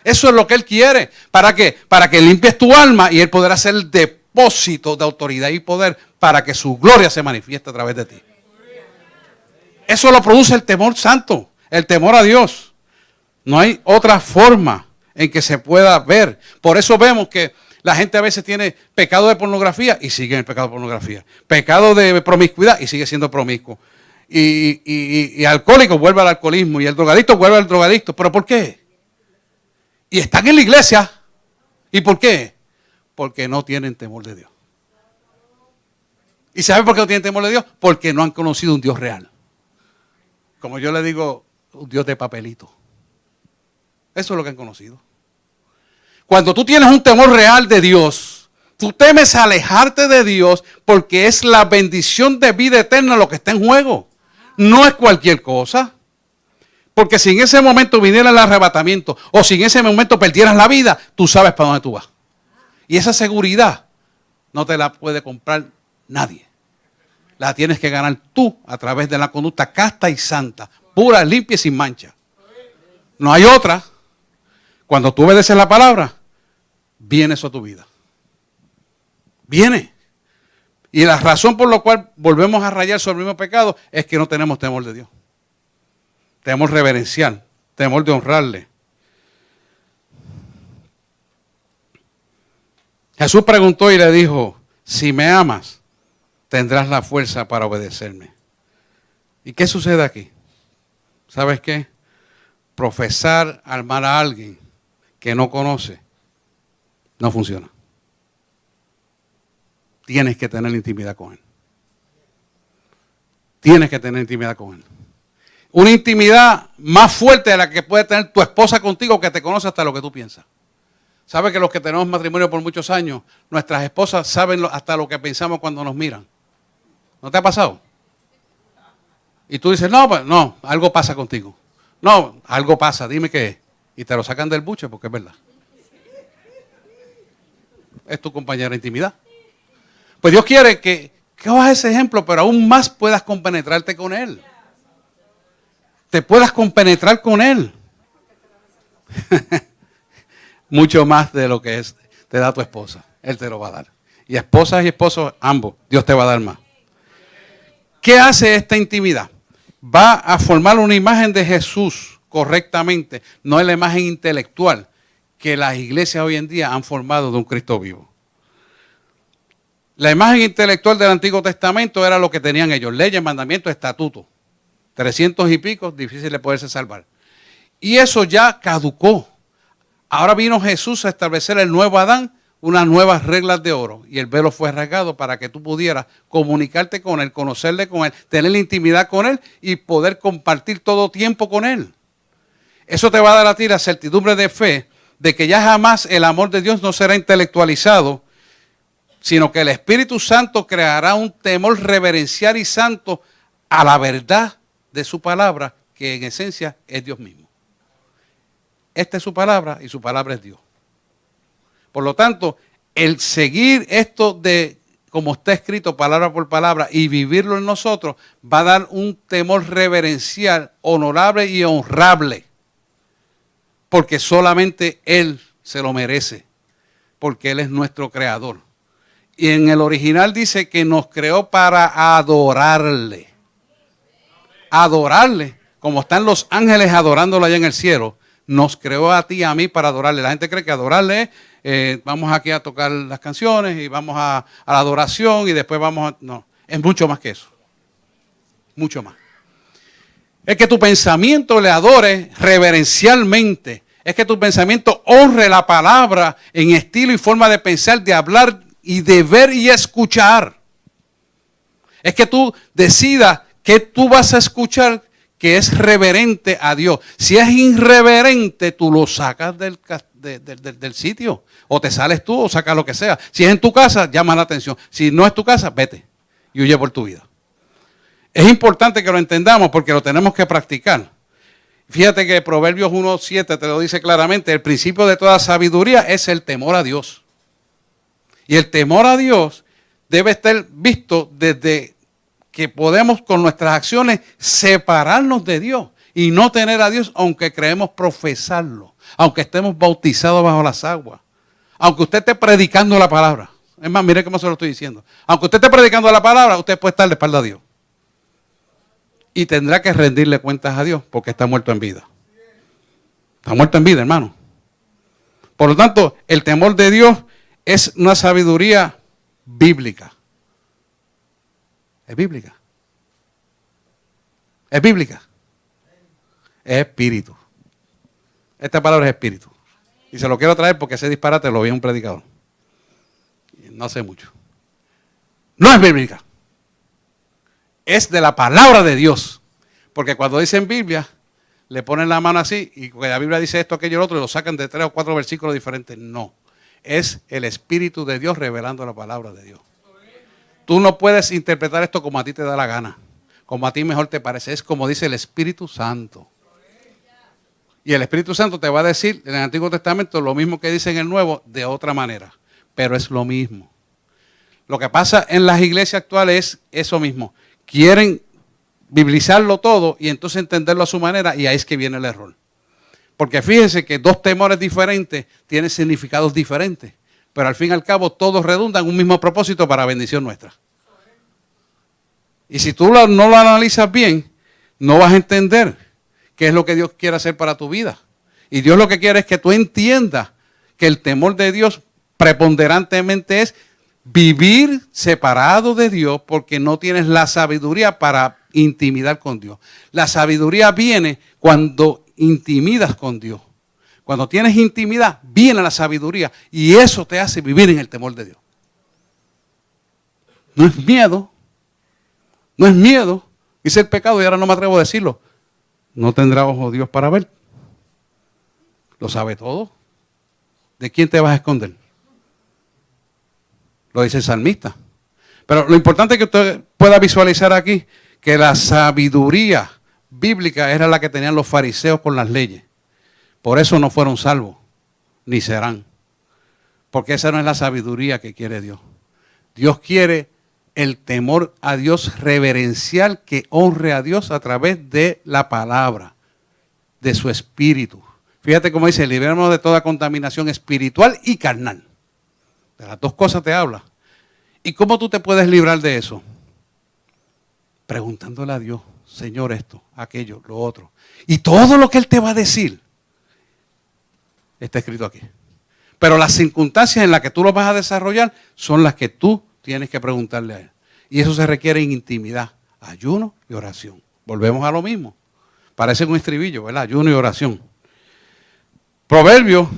Eso es lo que Él quiere. ¿Para qué? Para que limpies tu alma y Él podrá hacer el depósito de autoridad y poder para que su gloria se manifieste a través de ti. Eso lo produce el temor santo, el temor a Dios. No hay otra forma en que se pueda ver. Por eso vemos que la gente a veces tiene pecado de pornografía y sigue en el pecado de pornografía. Pecado de promiscuidad y sigue siendo promiscuo. Y alcohólico vuelve al alcoholismo y el drogadicto vuelve al drogadicto. ¿Pero por qué? Y están en la iglesia. ¿Y por qué? Porque no tienen temor de Dios. ¿Y saben por qué no tienen temor de Dios? Porque no han conocido un Dios real. Como yo le digo un Dios de papelito. Eso es lo que han conocido. Cuando tú tienes un temor real de Dios, tú temes alejarte de Dios porque es la bendición de vida eterna lo que está en juego. No es cualquier cosa. Porque si en ese momento viniera el arrebatamiento o si en ese momento perdieras la vida, tú sabes para dónde tú vas. Y esa seguridad no te la puede comprar nadie. La tienes que ganar tú a través de la conducta casta y santa, pura, limpia y sin mancha. No hay otra. Cuando tú obedeces la palabra, viene eso a tu vida. Viene. Y la razón por la cual volvemos a rayar sobre el mismo pecado es que no tenemos temor de Dios. Temor reverencial, temor de honrarle. Jesús preguntó y le dijo, si me amas, tendrás la fuerza para obedecerme. ¿Y qué sucede aquí? ¿Sabes qué? Profesar amar a alguien que no conoce no funciona. Tienes que tener intimidad con él. Tienes que tener intimidad con él. Una intimidad más fuerte de la que puede tener tu esposa contigo, que te conoce hasta lo que tú piensas. ¿Sabes que los que tenemos matrimonio por muchos años, nuestras esposas saben hasta lo que pensamos cuando nos miran? ¿No te ha pasado? Y tú dices, no, pues, no, algo pasa contigo. No, algo pasa, dime qué es. Y te lo sacan del buche porque es verdad. Es tu compañera de intimidad. Pues Dios quiere que cojas ese ejemplo, pero aún más puedas compenetrarte con Él. Te puedas compenetrar con Él. Mucho más de lo que te da tu esposa. Él te lo va a dar. Y esposas y esposos, ambos, Dios te va a dar más. ¿Qué hace esta intimidad? Va a formar una imagen de Jesús correctamente, no es la imagen intelectual que las iglesias hoy en día han formado de un Cristo vivo. La imagen intelectual del Antiguo Testamento era lo que tenían ellos, leyes, mandamientos, estatutos. 300 y pico, difícil de poderse salvar. Y eso ya caducó. Ahora vino Jesús a establecer el nuevo Adán, unas nuevas reglas de oro. Y el velo fue rasgado para que tú pudieras comunicarte con Él, conocerle con Él, tener intimidad con Él y poder compartir todo tiempo con Él. Eso te va a dar a ti la certidumbre de fe de que ya jamás el amor de Dios no será intelectualizado, sino que el Espíritu Santo creará un temor reverencial y santo a la verdad de su palabra, que en esencia es Dios mismo. Esta es su palabra y su palabra es Dios. Por lo tanto, el seguir esto de como está escrito palabra por palabra y vivirlo en nosotros va a dar un temor reverencial, honorable y honrable. Porque solamente Él se lo merece. Porque Él es nuestro creador. Y en el original dice que nos creó para adorarle. Adorarle, como están los ángeles adorándolo allá en el cielo, nos creó a ti y a mí para adorarle. La gente cree que adorarle es, vamos aquí a tocar las canciones y vamos a la adoración y después vamos a... No, es mucho más que eso. Mucho más. Es que tu pensamiento le adore reverencialmente. Es que tu pensamiento honre la palabra en estilo y forma de pensar, de hablar y de ver y escuchar. Es que tú decidas que tú vas a escuchar que es reverente a Dios. Si es irreverente, tú lo sacas del sitio. O te sales tú o sacas lo que sea. Si es en tu casa, llama la atención. Si no es tu casa, vete y huye por tu vida. Es importante que lo entendamos porque lo tenemos que practicar. Fíjate que Proverbios 1:7 te lo dice claramente. El principio de toda sabiduría es el temor a Dios. Y el temor a Dios debe estar visto desde que podemos con nuestras acciones separarnos de Dios y no tener a Dios aunque creemos profesarlo, aunque estemos bautizados bajo las aguas, aunque usted esté predicando la palabra. Es más, mire cómo se lo estoy diciendo. Aunque usted esté predicando la palabra, usted puede estar de espalda a Dios. Y tendrá que rendirle cuentas a Dios porque está muerto en vida. Está muerto en vida, hermano. Por lo tanto, el temor de Dios es una sabiduría bíblica. Es bíblica. Es bíblica. Es espíritu. Esta palabra es espíritu. Y se lo quiero traer porque ese disparate lo vi en un predicador. No sé mucho. No es bíblica. Es de la palabra de Dios. Porque cuando dicen Biblia, le ponen la mano así y la Biblia dice esto, aquello, lo otro y lo sacan de 3 o 4 versículos diferentes. No, es el Espíritu de Dios revelando la palabra de Dios. Tú no puedes interpretar esto como a ti te da la gana, como a ti mejor te parece. Es como dice el Espíritu Santo. Y el Espíritu Santo te va a decir en el Antiguo Testamento lo mismo que dice en el Nuevo de otra manera, pero es lo mismo. Lo que pasa en las iglesias actuales es eso mismo. Quieren biblicizarlo todo y entonces entenderlo a su manera, y ahí es que viene el error. Porque fíjense que 2 temores diferentes tienen significados diferentes, pero al fin y al cabo todos redundan en un mismo propósito para bendición nuestra. Y si tú no lo analizas bien, no vas a entender qué es lo que Dios quiere hacer para tu vida. Y Dios lo que quiere es que tú entiendas que el temor de Dios preponderantemente es vivir separado de Dios porque no tienes la sabiduría para intimidar con Dios. La sabiduría viene cuando intimidas con Dios. Cuando tienes intimidad, viene la sabiduría y eso te hace vivir en el temor de Dios. No es miedo. No es miedo. Hice el pecado y ahora no me atrevo a decirlo. No tendrá ojo Dios para ver. Lo sabe todo. ¿De quién te vas a esconder? Lo dice el salmista. Pero lo importante es que usted pueda visualizar aquí que la sabiduría bíblica era la que tenían los fariseos con las leyes. Por eso no fueron salvos, ni serán. Porque esa no es la sabiduría que quiere Dios. Dios quiere el temor a Dios reverencial que honre a Dios a través de la palabra, de su espíritu. Fíjate cómo dice, libémonos de toda contaminación espiritual y carnal. De las 2 cosas te habla. ¿Y cómo tú te puedes librar de eso? Preguntándole a Dios, Señor, esto, aquello, lo otro. Y todo lo que Él te va a decir está escrito aquí. Pero las circunstancias en las que tú lo vas a desarrollar son las que tú tienes que preguntarle a Él. Y eso se requiere en intimidad, ayuno y oración. Volvemos a lo mismo. Parece un estribillo, ¿verdad? Ayuno y oración. Proverbios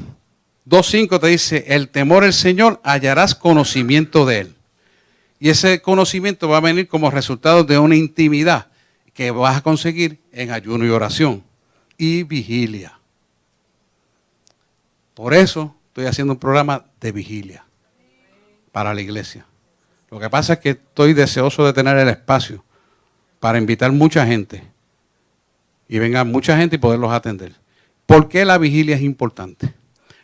2:5 te dice, el temor del Señor hallarás conocimiento de Él. Y ese conocimiento va a venir como resultado de una intimidad que vas a conseguir en ayuno y oración y vigilia. Por eso estoy haciendo un programa de vigilia para la iglesia. Lo que pasa es que estoy deseoso de tener el espacio para invitar mucha gente y venga mucha gente y poderlos atender. ¿Por qué la vigilia es importante?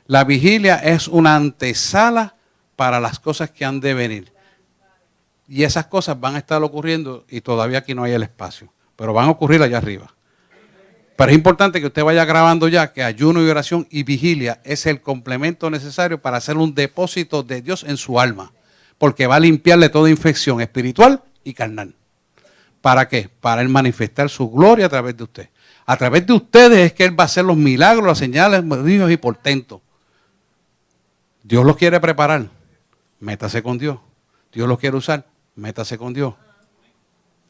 La vigilia es una antesala para las cosas que han de venir. Y esas cosas van a estar ocurriendo y todavía aquí no hay el espacio, pero van a ocurrir allá arriba. Pero es importante que usted vaya grabando ya que ayuno y oración y vigilia es el complemento necesario para hacer un depósito de Dios en su alma, porque va a limpiarle toda infección espiritual y carnal. ¿Para qué? Para Él manifestar su gloria a través de usted. A través de ustedes es que Él va a hacer los milagros, las señales, prodigios y portentos. Dios los quiere preparar. Métase con Dios. Dios los quiere usar. Métase con Dios.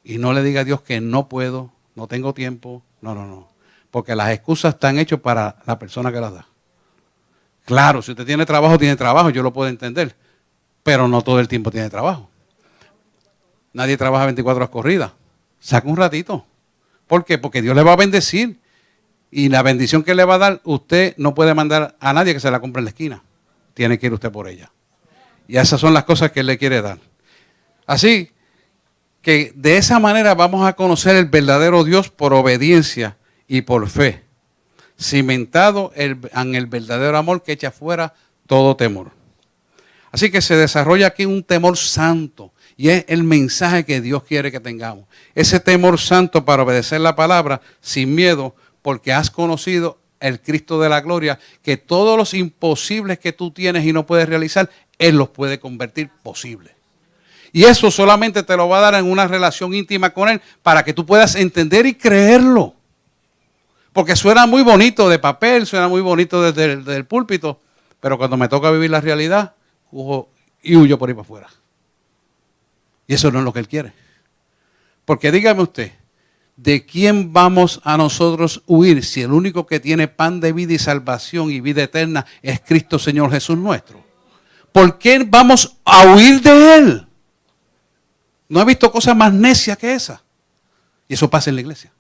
Y no le diga a Dios que no puedo, no tengo tiempo. No. Porque las excusas están hechas para la persona que las da. Claro, si usted tiene trabajo, yo lo puedo entender. Pero no todo el tiempo tiene trabajo. Nadie trabaja 24 horas corridas. Saca un ratito. ¿Por qué? Porque Dios le va a bendecir. Y la bendición que le va a dar, usted no puede mandar a nadie que se la compre en la esquina. Tiene que ir usted por ella. Y esas son las cosas que Él le quiere dar. Así que de esa manera vamos a conocer el verdadero Dios por obediencia y por fe, cimentado en el verdadero amor que echa fuera todo temor. Así que se desarrolla aquí un temor santo y es el mensaje que Dios quiere que tengamos. Ese temor santo para obedecer la palabra sin miedo porque has conocido el Cristo de la gloria, que todos los imposibles que tú tienes y no puedes realizar, Él los puede convertir posibles. Y eso solamente te lo va a dar en una relación íntima con Él para que tú puedas entender y creerlo. Porque suena muy bonito de papel, suena muy bonito desde el púlpito, pero cuando me toca vivir la realidad, cojo y huyo por ahí para afuera. Y eso no es lo que Él quiere. Porque dígame usted, ¿de quién vamos a nosotros huir si el único que tiene pan de vida y salvación y vida eterna es Cristo Señor Jesús nuestro? ¿Por qué vamos a huir de Él? No he visto cosa más necia que esa. Y eso pasa en la iglesia.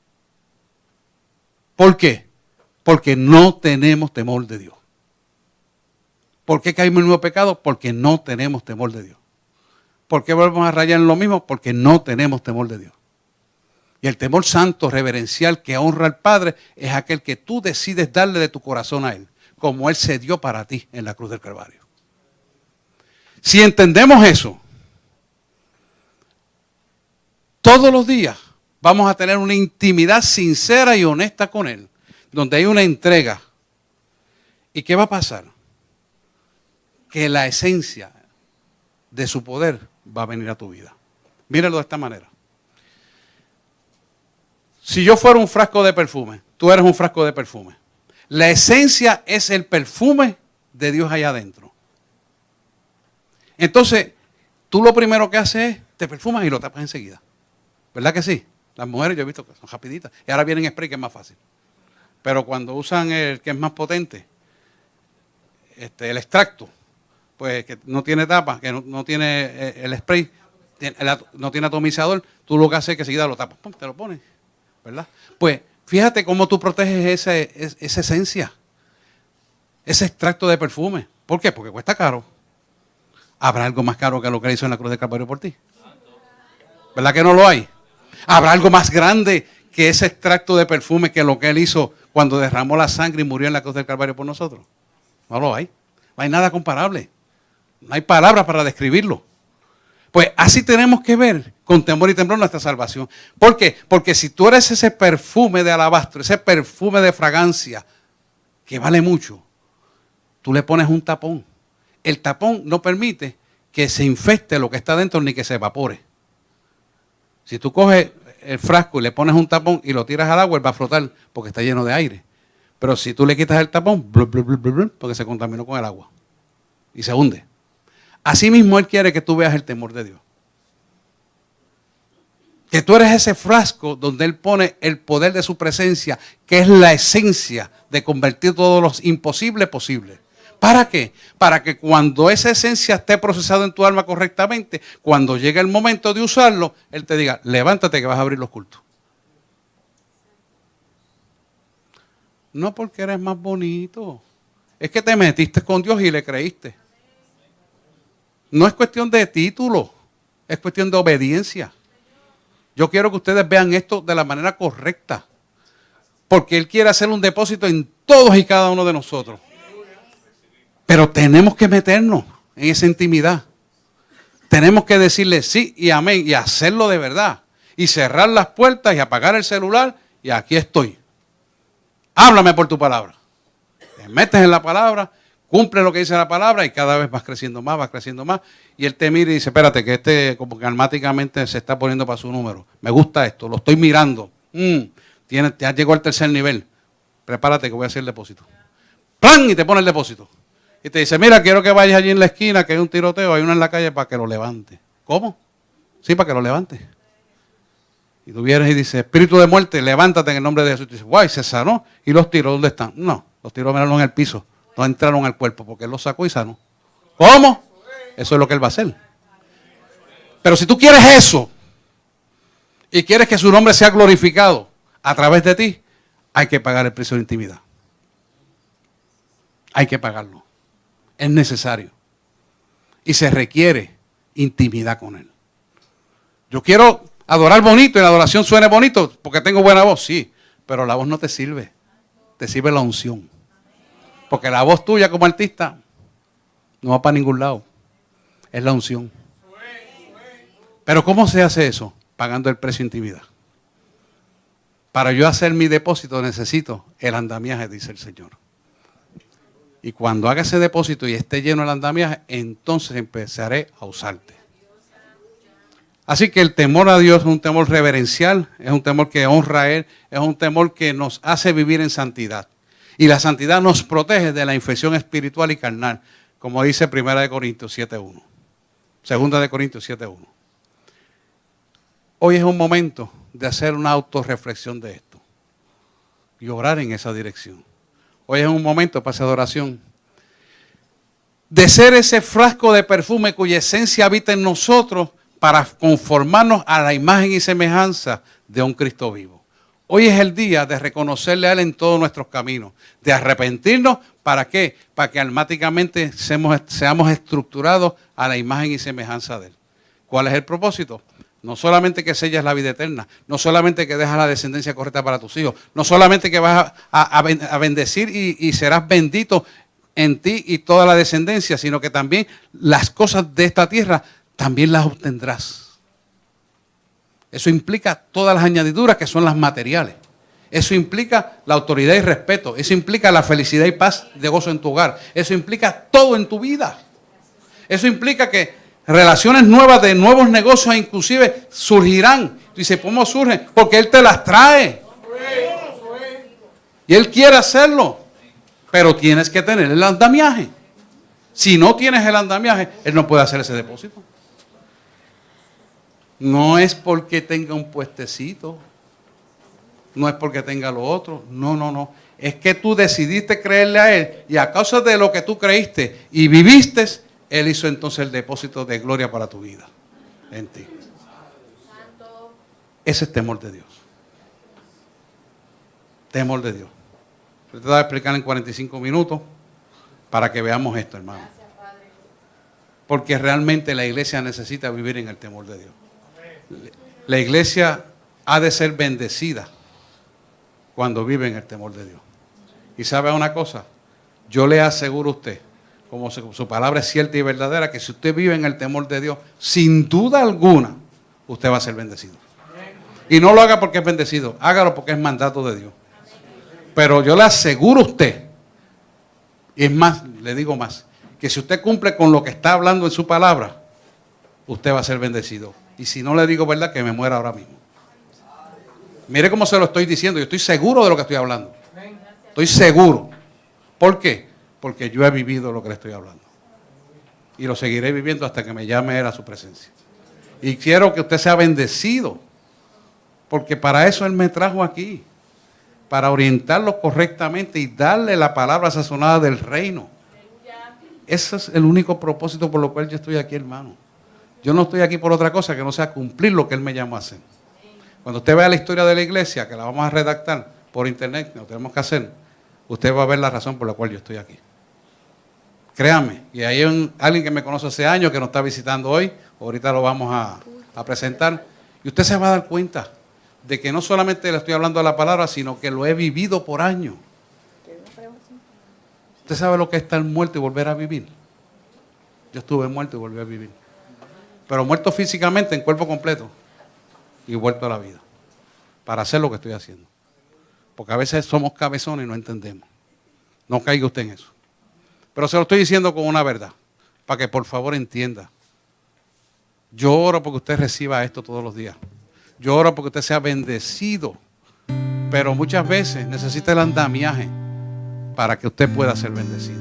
¿Por qué? Porque no tenemos temor de Dios. ¿Por qué caímos en el mismo pecado? Porque no tenemos temor de Dios. ¿Por qué volvemos a rayar en lo mismo? Porque no tenemos temor de Dios. Y el temor santo, reverencial, que honra al Padre, es aquel que tú decides darle de tu corazón a Él, como Él se dio para ti en la cruz del Calvario. Si entendemos eso, todos los días vamos a tener una intimidad sincera y honesta con Él, donde hay una entrega. ¿Y qué va a pasar? Que la esencia de su poder va a venir a tu vida. Míralo de esta manera. Si yo fuera un frasco de perfume, tú eres un frasco de perfume. La esencia es el perfume de Dios allá adentro. Entonces, tú lo primero que haces es, te perfumas y lo tapas enseguida. ¿Verdad que sí? Las mujeres yo he visto que son rapiditas. Y ahora vienen spray que es más fácil. Pero cuando usan el que es más potente, el extracto, pues que no tiene tapa, que no tiene el spray, no tiene atomizador, tú lo que haces es que enseguida lo tapas, ¡pum!, te lo pones, ¿verdad? Pues fíjate cómo tú proteges esa esencia, ese extracto de perfume. ¿Por qué? Porque cuesta caro. ¿Habrá algo más caro que lo que hizo en la cruz del Calvario por ti? ¿Verdad que no lo hay? ¿Habrá algo más grande que ese extracto de perfume que lo que Él hizo cuando derramó la sangre y murió en la cruz del Calvario por nosotros? No lo hay. No hay nada comparable. No hay palabras para describirlo. Pues así tenemos que ver con temor y temblor nuestra salvación. ¿Por qué? Porque si tú eres ese perfume de alabastro, ese perfume de fragancia que vale mucho, tú le pones un tapón. El tapón no permite que se infecte lo que está dentro ni que se evapore. Si tú coges el frasco y le pones un tapón y lo tiras al agua, él va a flotar porque está lleno de aire. Pero si tú le quitas el tapón, blub, blub, blub, blub, blub, porque se contaminó con el agua y se hunde. Asimismo, Él quiere que tú veas el temor de Dios. Que tú eres ese frasco donde Él pone el poder de su presencia, que es la esencia de convertir todo lo imposible posible. ¿Para qué? Para que cuando esa esencia esté procesada en tu alma correctamente, cuando llegue el momento de usarlo, Él te diga, levántate que vas a abrir los cultos. No porque eres más bonito, es que te metiste con Dios y le creíste. No es cuestión de título, es cuestión de obediencia. Yo quiero que ustedes vean esto de la manera correcta, porque Él quiere hacer un depósito en todos y cada uno de nosotros. Pero tenemos que meternos en esa intimidad. Tenemos que decirle sí y amén y hacerlo de verdad. Y cerrar las puertas y apagar el celular y aquí estoy. Háblame por tu palabra. Te metes en la palabra, cumple lo que dice la palabra y cada vez vas creciendo más. Y Él te mira y dice, espérate, que como que almáticamente se está poniendo para su número. Me gusta esto, lo estoy mirando. Ya llegó al tercer nivel. Prepárate que voy a hacer el depósito. ¡Plan! Y te pone el depósito. Y te dice, mira, quiero que vayas allí en la esquina, que hay un tiroteo, hay uno en la calle para que lo levante. ¿Cómo? Sí, para que lo levante. Y tú vienes y dices, espíritu de muerte, levántate en el nombre de Jesús. Y tú dices, guay, se sanó. ¿Y los tiros dónde están? No, los tiros miraron en el piso. No entraron al cuerpo porque Él los sacó y sanó. ¿Cómo? Eso es lo que Él va a hacer. Pero si tú quieres eso y quieres que su nombre sea glorificado a través de ti, hay que pagar el precio de intimidad. Hay que pagarlo. Es necesario. Y se requiere intimidad con Él. Yo quiero adorar bonito y la adoración suene bonito porque tengo buena voz, sí. Pero la voz no te sirve. Te sirve la unción. Porque la voz tuya como artista no va para ningún lado. Es la unción. Pero ¿cómo se hace eso? Pagando el precio de intimidad. Para yo hacer mi depósito necesito el andamiaje, dice el Señor. Y cuando haga ese depósito y esté lleno el andamiaje, entonces empezaré a usarte. Así que el temor a Dios es un temor reverencial, es un temor que honra a Él, es un temor que nos hace vivir en santidad. Y la santidad nos protege de la infección espiritual y carnal, como dice 1 Corintios 7.1. 2 Corintios 7.1. Hoy es un momento de hacer una autorreflexión de esto y orar en esa dirección. Hoy es un momento para esa adoración. De ser ese frasco de perfume cuya esencia habita en nosotros para conformarnos a la imagen y semejanza de un Cristo vivo. Hoy es el día de reconocerle a Él en todos nuestros caminos, de arrepentirnos. ¿Para qué? Para que almáticamente seamos estructurados a la imagen y semejanza de Él. ¿Cuál es el propósito? No solamente que sellas la vida eterna, no solamente que dejas la descendencia correcta para tus hijos, no solamente que vas a bendecir y serás bendito en ti y toda la descendencia, sino que también las cosas de esta tierra también las obtendrás. Eso implica todas las añadiduras que son las materiales. Eso implica la autoridad y respeto. Eso implica la felicidad y paz de gozo en tu hogar. Eso implica todo en tu vida. Eso implica que relaciones nuevas de nuevos negocios inclusive surgirán. Tú dices, ¿cómo surgen? Porque Él te las trae. Y Él quiere hacerlo. Pero tienes que tener el andamiaje. Si no tienes el andamiaje, Él no puede hacer ese depósito. No es porque tenga un puestecito. No es porque tenga lo otro. No. Es que tú decidiste creerle a Él. Y a causa de lo que tú creíste y viviste, Él hizo entonces el depósito de gloria para tu vida. En ti. Ese es temor de Dios. Temor de Dios. Yo te voy a explicar en 45 minutos para que veamos esto, hermano. Porque realmente la iglesia necesita vivir en el temor de Dios. La iglesia ha de ser bendecida cuando vive en el temor de Dios. Y sabe una cosa, yo le aseguro a usted, como su palabra es cierta y verdadera, que si usted vive en el temor de Dios, sin duda alguna, usted va a ser bendecido. Y no lo haga porque es bendecido, hágalo porque es mandato de Dios. Pero yo le aseguro a usted, y es más, le digo más, que si usted cumple con lo que está hablando en su palabra, usted va a ser bendecido. Y si no le digo verdad, que me muera ahora mismo. Mire cómo se lo estoy diciendo, yo estoy seguro de lo que estoy hablando. Estoy seguro. ¿Por qué? Porque yo he vivido lo que le estoy hablando. Y lo seguiré viviendo hasta que me llame Él a su presencia. Y quiero que usted sea bendecido, porque para eso Él me trajo aquí. Para orientarlo correctamente y darle la palabra sazonada del reino. Ese es el único propósito por lo cual yo estoy aquí, hermano. Yo no estoy aquí por otra cosa que no sea cumplir lo que Él me llamó a hacer. Cuando usted vea la historia de la iglesia, que la vamos a redactar por internet, lo tenemos que hacer, usted va a ver la razón por la cual yo estoy aquí. Créame, y hay alguien que me conoce hace años que nos está visitando hoy, ahorita lo vamos a presentar, y usted se va a dar cuenta de que no solamente le estoy hablando de la palabra, sino que lo he vivido por años. ¿Usted sabe lo que es estar muerto y volver a vivir? Yo estuve muerto y volví a vivir. Pero muerto físicamente, en cuerpo completo, y vuelto a la vida, para hacer lo que estoy haciendo. Porque a veces somos cabezones y no entendemos. No caiga usted en eso. Pero se lo estoy diciendo con una verdad, para que por favor entienda. Yo oro porque usted reciba esto todos los días. Yo oro porque usted sea bendecido. Pero muchas veces necesita el andamiaje para que usted pueda ser bendecido.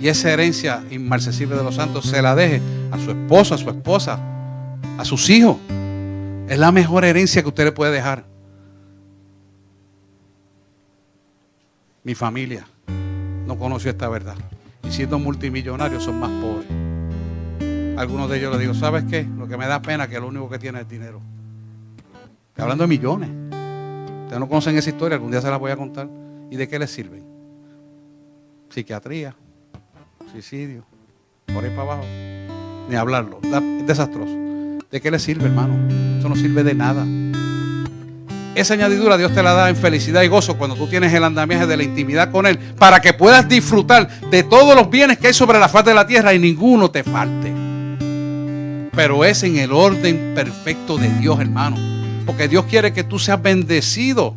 Y esa herencia inmarcesible de los santos se la deje a su esposo, a su esposa, a sus hijos. Es la mejor herencia que usted le puede dejar. Mi familia no conoció esta verdad. Y siendo multimillonarios son más pobres. Algunos de ellos les digo, ¿sabes qué? Lo que me da pena es que lo único que tiene es dinero. Estoy hablando de millones. Ustedes no conocen esa historia, algún día se la voy a contar. ¿Y de qué les sirven? Psiquiatría, suicidio, por ahí para abajo. Ni hablarlo, es desastroso. ¿De qué le sirve, hermano? Eso no sirve de nada. Esa añadidura Dios te la da en felicidad y gozo cuando tú tienes el andamiaje de la intimidad con Él, para que puedas disfrutar de todos los bienes que hay sobre la faz de la tierra y ninguno te falte. Pero es en el orden perfecto de Dios, hermano. Porque Dios quiere que tú seas bendecido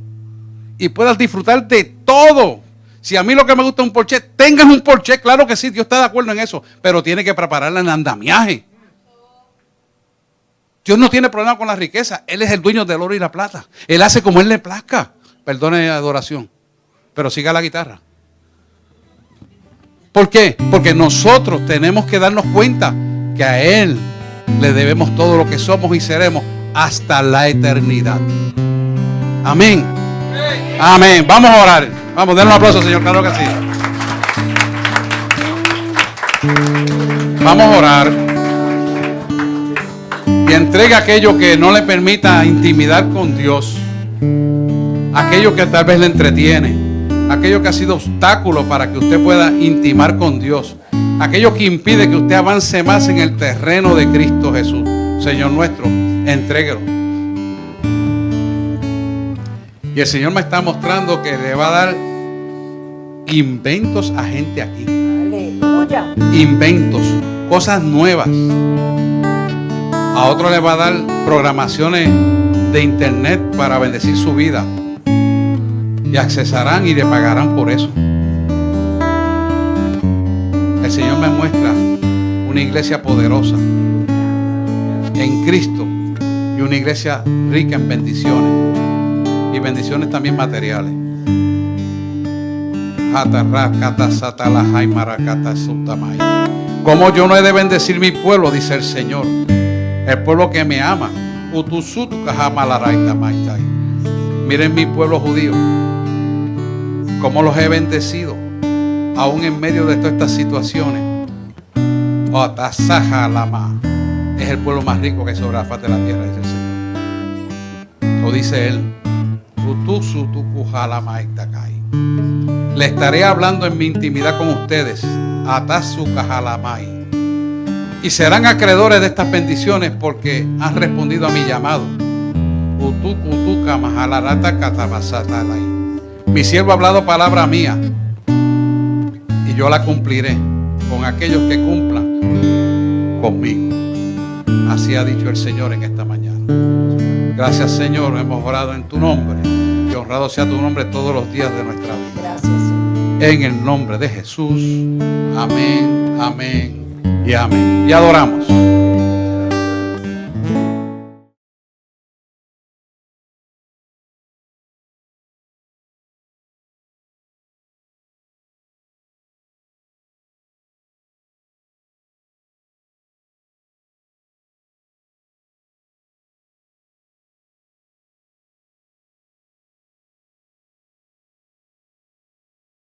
y puedas disfrutar de todo. Si a mí lo que me gusta es un Porsche, tengas un Porsche, claro que sí, Dios está de acuerdo en eso, pero tiene que prepararla en andamiaje. Dios no tiene problema con la riqueza, Él es el dueño del oro y la plata. Él hace como Él le plazca. Perdone la adoración, pero siga la guitarra. ¿Por qué? Porque nosotros tenemos que darnos cuenta que a Él le debemos todo lo que somos y seremos hasta la eternidad. Amén. Amén. Vamos a orar. Vamos, denle un aplauso, Señor. Claro que sí. Vamos a orar. Y entregue aquello que no le permita intimidad con Dios. aquello que tal vez le entretiene, aquello que ha sido obstáculo para que usted pueda intimar con Dios, aquello que impide que usted avance más en el terreno de Cristo Jesús. Señor nuestro, entréguelo. Y el Señor me está mostrando que le va a dar inventos a gente aquí. Aleluya. Inventos, cosas nuevas. A otro le va a dar programaciones de internet para bendecir su vida. Y accesarán y le pagarán por eso. El Señor me muestra una iglesia poderosa en Cristo y una iglesia rica en bendiciones y bendiciones también materiales. Como yo no he de bendecir mi pueblo, dice el Señor, el pueblo que me ama. Miren mi pueblo judío, cómo los he bendecido, aún en medio de todas estas situaciones. Es el pueblo más rico que hay sobre la faz de la tierra, dice el Señor. Lo dice Él. Le estaré hablando en mi intimidad con ustedes. Y serán acreedores de estas bendiciones porque han respondido a mi llamado. Mi siervo ha hablado palabra mía y yo la cumpliré con aquellos que cumplan conmigo. Así ha dicho el Señor en esta mañana. Gracias, Señor, hemos orado en tu nombre y honrado sea tu nombre todos los días de nuestra vida. Gracias, Señor. En el nombre de Jesús. Amén, amén y amén. Y adoramos.